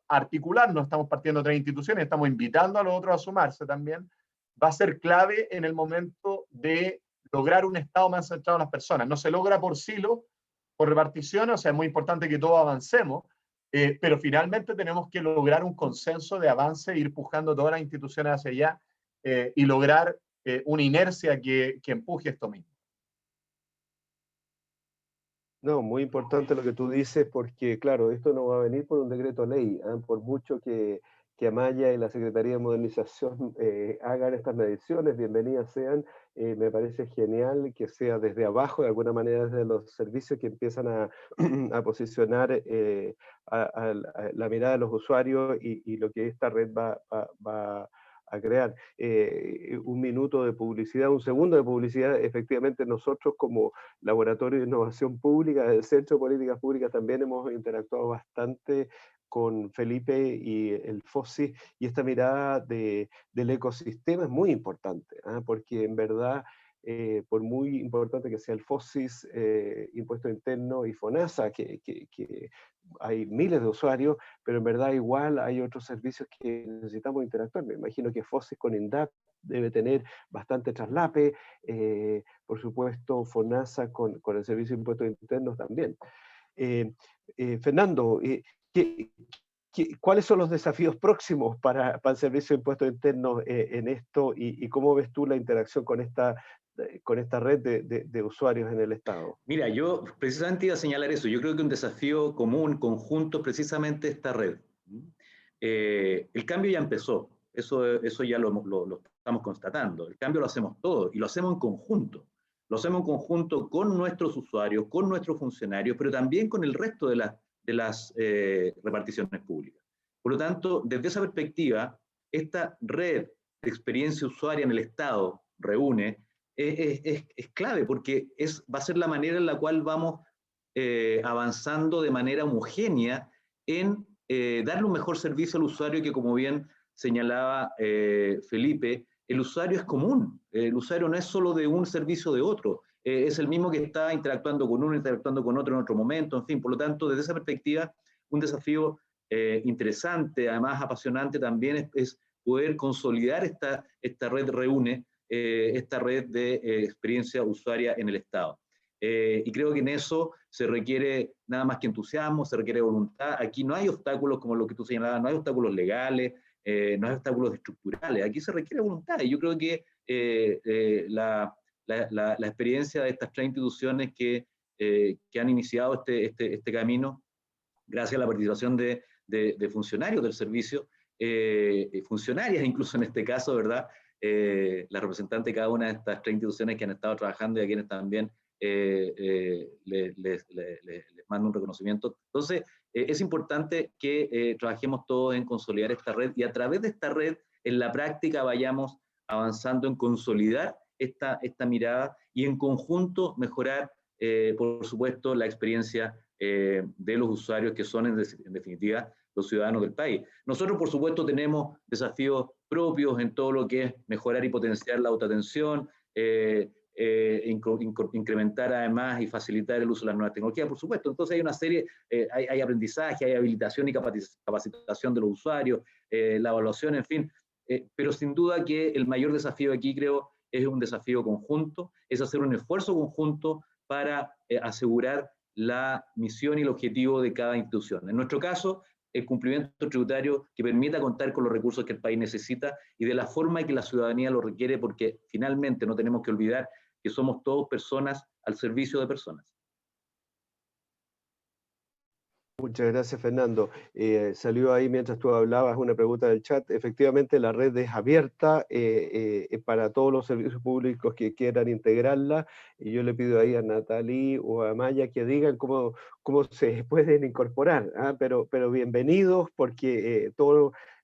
articular, no estamos partiendo de 3 instituciones, estamos invitando a los otros a sumarse también, va a ser clave en el momento de lograr un Estado más centrado en las personas. No se logra por silo, por repartición, o sea, es muy importante que todos avancemos, pero finalmente tenemos que lograr un consenso de avance, ir pujando todas las instituciones hacia allá y lograr una inercia que empuje esto mismo. No, muy importante lo que tú dices, porque claro, esto no va a venir por un decreto ley, por mucho que Amaya y la Secretaría de Modernización hagan estas mediciones, bienvenidas sean, me parece genial que sea desde abajo, de alguna manera desde los servicios que empiezan a, a posicionar a la mirada de los usuarios y lo que esta red va a crear. Un minuto de publicidad, un segundo de publicidad, efectivamente nosotros como Laboratorio de Innovación Pública del Centro de Políticas Públicas también hemos interactuado bastante con Felipe y el FOSIS, y esta mirada del ecosistema es muy importante, porque en verdad, por muy importante que sea el FOSIS, Impuesto Interno y FONASA, que hay miles de usuarios, pero en verdad igual hay otros servicios que necesitamos interactuar. Me imagino que FOSIS con INDAP debe tener bastante traslape, por supuesto FONASA con el Servicio de Impuestos Internos también. Fernando, ¿cuáles son los desafíos próximos para el Servicio de Impuestos Internos en esto y cómo ves tú la interacción con esta red de usuarios en el Estado? Mira, yo precisamente iba a señalar eso. Yo creo que un desafío común, conjunto, es precisamente esta red. El cambio ya empezó. Eso ya lo estamos constatando. El cambio lo hacemos todos y lo hacemos en conjunto. Lo hacemos en conjunto con nuestros usuarios, con nuestros funcionarios, pero también con el resto de las reparticiones públicas. Por lo tanto, desde esa perspectiva, esta red de experiencia usuaria en el Estado reúne es clave porque va a ser la manera en la cual vamos avanzando de manera homogénea en darle un mejor servicio al usuario que, como bien señalaba Felipe, el usuario es común. El usuario no es solo de un servicio o de otro. Es el mismo que está interactuando con uno, interactuando con otro en otro momento, en fin. Por lo tanto, desde esa perspectiva, un desafío interesante, además apasionante también es poder consolidar esta red reúne, esta red de experiencia usuaria en el Estado. Y creo que en eso se requiere nada más que entusiasmo, se requiere voluntad. Aquí no hay obstáculos como lo que tú señalabas, no hay obstáculos legales, no hay obstáculos estructurales, aquí se requiere voluntad. Y yo creo que la experiencia de estas 3 instituciones que han iniciado este camino, gracias a la participación de funcionarios del servicio, funcionarias incluso en este caso, ¿verdad? La representante de cada una de estas 3 instituciones que han estado trabajando y a quienes también les mando un reconocimiento. Entonces, es importante que trabajemos todos en consolidar esta red y a través de esta red, en la práctica, vayamos avanzando en consolidar esta mirada y en conjunto mejorar, por supuesto, la experiencia de los usuarios que son, en definitiva, los ciudadanos del país. Nosotros, por supuesto, tenemos desafíos propios en todo lo que es mejorar y potenciar la autoatención, incrementar además y facilitar el uso de las nuevas tecnologías, por supuesto. Entonces hay una serie, hay aprendizaje, hay habilitación y capacitación de los usuarios, la evaluación, en fin. Pero sin duda que el mayor desafío aquí, creo, es un desafío conjunto, es hacer un esfuerzo conjunto para asegurar la misión y el objetivo de cada institución. En nuestro caso, el cumplimiento tributario que permita contar con los recursos que el país necesita y de la forma en que la ciudadanía lo requiere, porque finalmente no tenemos que olvidar que somos todos personas al servicio de personas. Muchas gracias, Fernando. Salió ahí mientras tú hablabas una pregunta del chat. Efectivamente, la red es abierta para todos los servicios públicos que quieran integrarla. Y yo le pido ahí a Natalie o a Maya que digan cómo se pueden incorporar. Pero bienvenidos, porque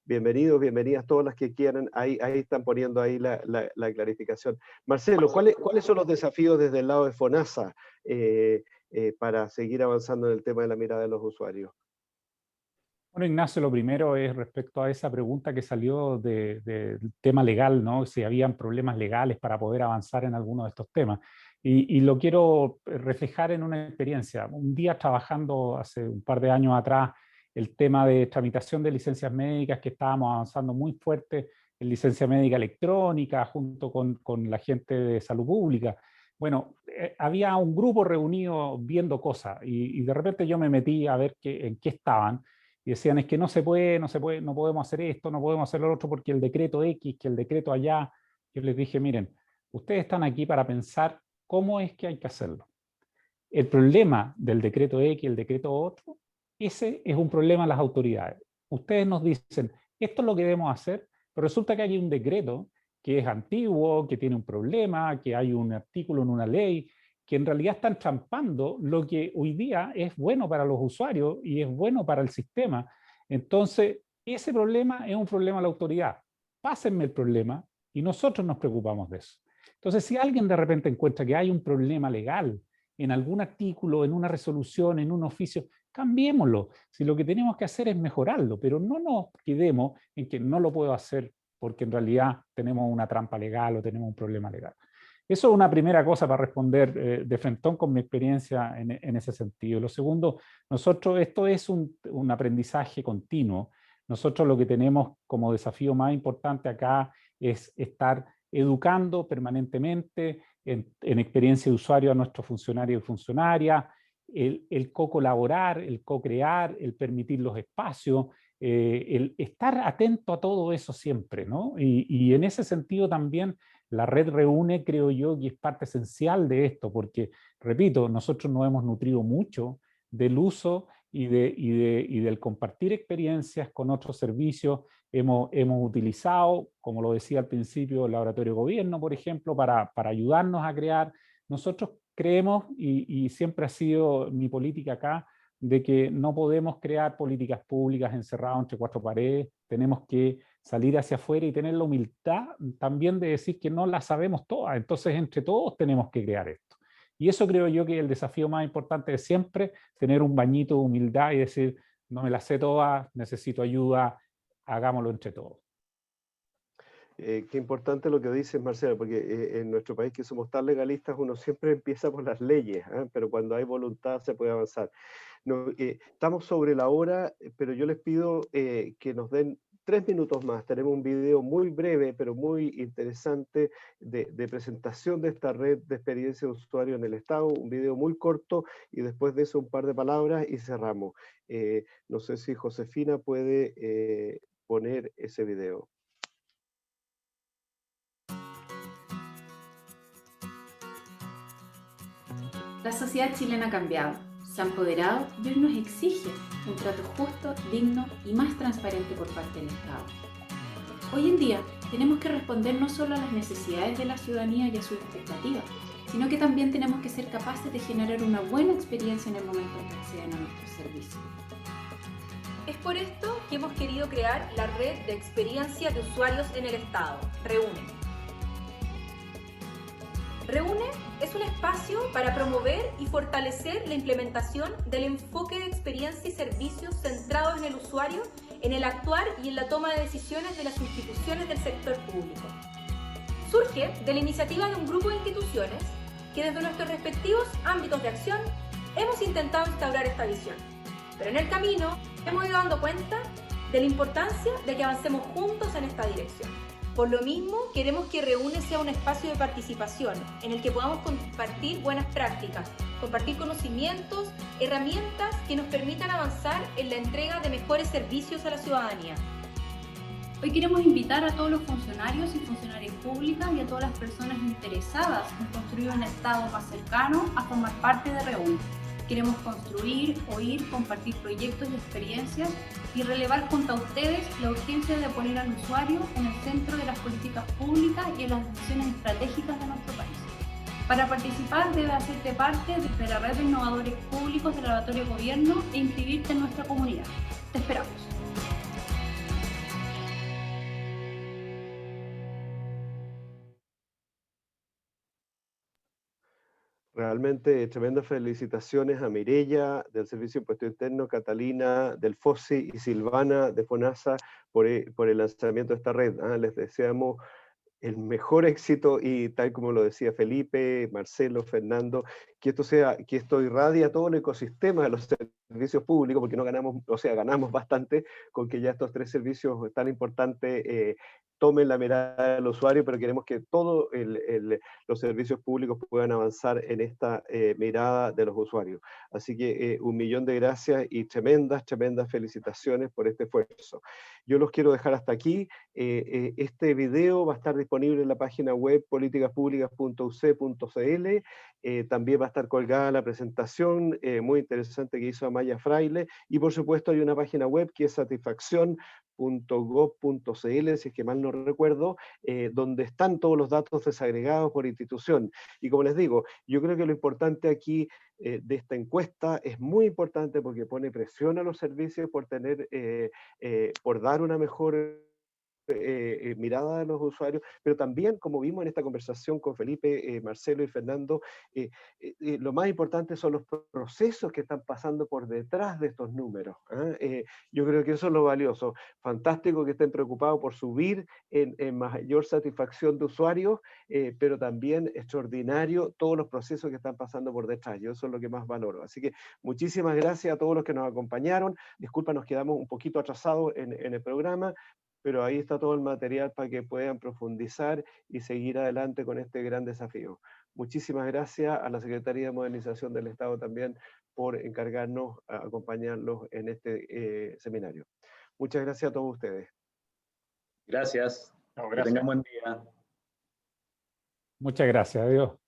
bienvenidos, bienvenidas todas las que quieran. Ahí están poniendo ahí la clarificación. Marcelo, ¿cuáles son los desafíos desde el lado de FONASA para seguir avanzando en el tema de la mirada de los usuarios? Bueno, Ignacio, lo primero es respecto a esa pregunta que salió del tema legal, ¿no? Si habían problemas legales para poder avanzar en alguno de estos temas. Y lo quiero reflejar en una experiencia. Un día trabajando hace un par de años atrás el tema de tramitación de licencias médicas, que estábamos avanzando muy fuerte en licencia médica electrónica, junto con la gente de salud pública. Bueno, había un grupo reunido viendo cosas, y de repente yo me metí a ver en qué estaban, y decían, es que no se puede, no podemos hacer esto, no podemos hacer lo otro, porque el decreto X, que el decreto allá. Yo les dije, miren, ustedes están aquí para pensar cómo es que hay que hacerlo. El problema del decreto X, el decreto otro, ese es un problema de las autoridades. Ustedes nos dicen, esto es lo que debemos hacer, pero resulta que hay un decreto que es antiguo, que tiene un problema, que hay un artículo en una ley, que en realidad están trampando lo que hoy día es bueno para los usuarios y es bueno para el sistema. Entonces, ese problema es un problema de la autoridad. Pásenme el problema y nosotros nos preocupamos de eso. Entonces, si alguien de repente encuentra que hay un problema legal en algún artículo, en una resolución, en un oficio, cambiémoslo. Si lo que tenemos que hacer es mejorarlo, pero no nos quedemos en que no lo puedo hacer porque en realidad tenemos una trampa legal o tenemos un problema legal. Eso es una primera cosa para responder de frentón con mi experiencia en ese sentido. Lo segundo, nosotros, esto es un aprendizaje continuo. Nosotros lo que tenemos como desafío más importante acá es estar educando permanentemente en experiencia de usuario a nuestros funcionarios y funcionarias, el co-colaborar, el co-crear, el permitir los espacios, el estar atento a todo eso siempre, ¿no? Y en ese sentido también la red Reúne, creo yo, que es parte esencial de esto, porque, repito, nosotros nos hemos nutrido mucho del uso y del compartir experiencias con otros servicios. Hemos utilizado, como lo decía al principio, el Laboratorio de Gobierno, por ejemplo, para ayudarnos a crear. Nosotros creemos, y siempre ha sido mi política acá, de que no podemos crear políticas públicas encerradas entre cuatro paredes. Tenemos que salir hacia afuera y tener la humildad también de decir que no las sabemos todas. Entonces, entre todos tenemos que crear esto. Y eso creo yo que es el desafío más importante de siempre, tener un bañito de humildad y decir, no me las sé todas, necesito ayuda, hagámoslo entre todos. Qué importante lo que dices, Marcelo, porque en nuestro país que somos tan legalistas, uno siempre empieza por las leyes, pero cuando hay voluntad se puede avanzar. No, estamos sobre la hora, pero yo les pido que nos den 3 minutos más. Tenemos un video muy breve, pero muy interesante de presentación de esta red de experiencia de usuario en el Estado, un video muy corto, y después de eso un par de palabras y cerramos. No sé si Josefina puede poner ese video. La sociedad chilena ha cambiado, se ha empoderado y hoy nos exige un trato justo, digno y más transparente por parte del Estado. Hoy en día tenemos que responder no solo a las necesidades de la ciudadanía y a sus expectativas, sino que también tenemos que ser capaces de generar una buena experiencia en el momento en que acceden a nuestros servicios. Es por esto que hemos querido crear la red de experiencia de usuarios en el Estado, Reúne. Reúne es un espacio para promover y fortalecer la implementación del enfoque de experiencia y servicios centrados en el usuario, en el actuar y en la toma de decisiones de las instituciones del sector público. Surge de la iniciativa de un grupo de instituciones que desde nuestros respectivos ámbitos de acción hemos intentado instaurar esta visión, pero en el camino hemos ido dando cuenta de la importancia de que avancemos juntos en esta dirección. Por lo mismo, queremos que Reúne sea un espacio de participación en el que podamos compartir buenas prácticas, compartir conocimientos, herramientas que nos permitan avanzar en la entrega de mejores servicios a la ciudadanía. Hoy queremos invitar a todos los funcionarios y funcionarias públicas y a todas las personas interesadas en construir un Estado más cercano a formar parte de Reúne. Queremos construir, oír, compartir proyectos y experiencias y relevar junto a ustedes la urgencia de poner al usuario en el centro de las políticas públicas y en las decisiones estratégicas de nuestro país. Para participar debes hacerte parte de la red de innovadores públicos del Laboratorio de Gobierno e inscribirte en nuestra comunidad. Te esperamos. Realmente tremendas felicitaciones a Mireya del Servicio de Impuesto Interno, Catalina del FOSI y Silvana de FONASA por el lanzamiento de esta red. Les deseamos el mejor éxito y tal como lo decía Felipe, Marcelo, Fernando, que esto irradie a todo el ecosistema de los servicios públicos, porque no ganamos, o sea, ganamos bastante con que ya estos 3 servicios tan importantes tomen la mirada del usuario, pero queremos que todos los servicios públicos puedan avanzar en esta mirada de los usuarios. Así que 1.000.000 de gracias y tremendas felicitaciones por este esfuerzo. Yo los quiero dejar hasta aquí. Este video va a estar disponible en la página web politicaspublicas.uc.cl. También va a estar colgada la presentación muy interesante que hizo Amaya Fraile, y por supuesto hay una página web que es satisfacción.gov.cl, si es que mal no recuerdo, donde están todos los datos desagregados por institución. Y como les digo, yo creo que lo importante aquí de esta encuesta es muy importante porque pone presión a los servicios por por dar una mejor mirada de los usuarios, pero también, como vimos en esta conversación con Felipe, Marcelo y Fernando, lo más importante son los procesos que están pasando por detrás de estos números. Yo creo que eso es lo valioso. Fantástico que estén preocupados por subir en mayor satisfacción de usuarios, pero también extraordinario todos los procesos que están pasando por detrás. Yo eso es lo que más valoro. Así que muchísimas gracias a todos los que nos acompañaron. Disculpa, nos quedamos un poquito atrasados en el programa, pero ahí está todo el material para que puedan profundizar y seguir adelante con este gran desafío. Muchísimas gracias a la Secretaría de Modernización del Estado también por encargarnos a acompañarlos en este seminario. Muchas gracias a todos ustedes. Gracias. No, Que gracias. tengan buen día. Muchas gracias. Adiós.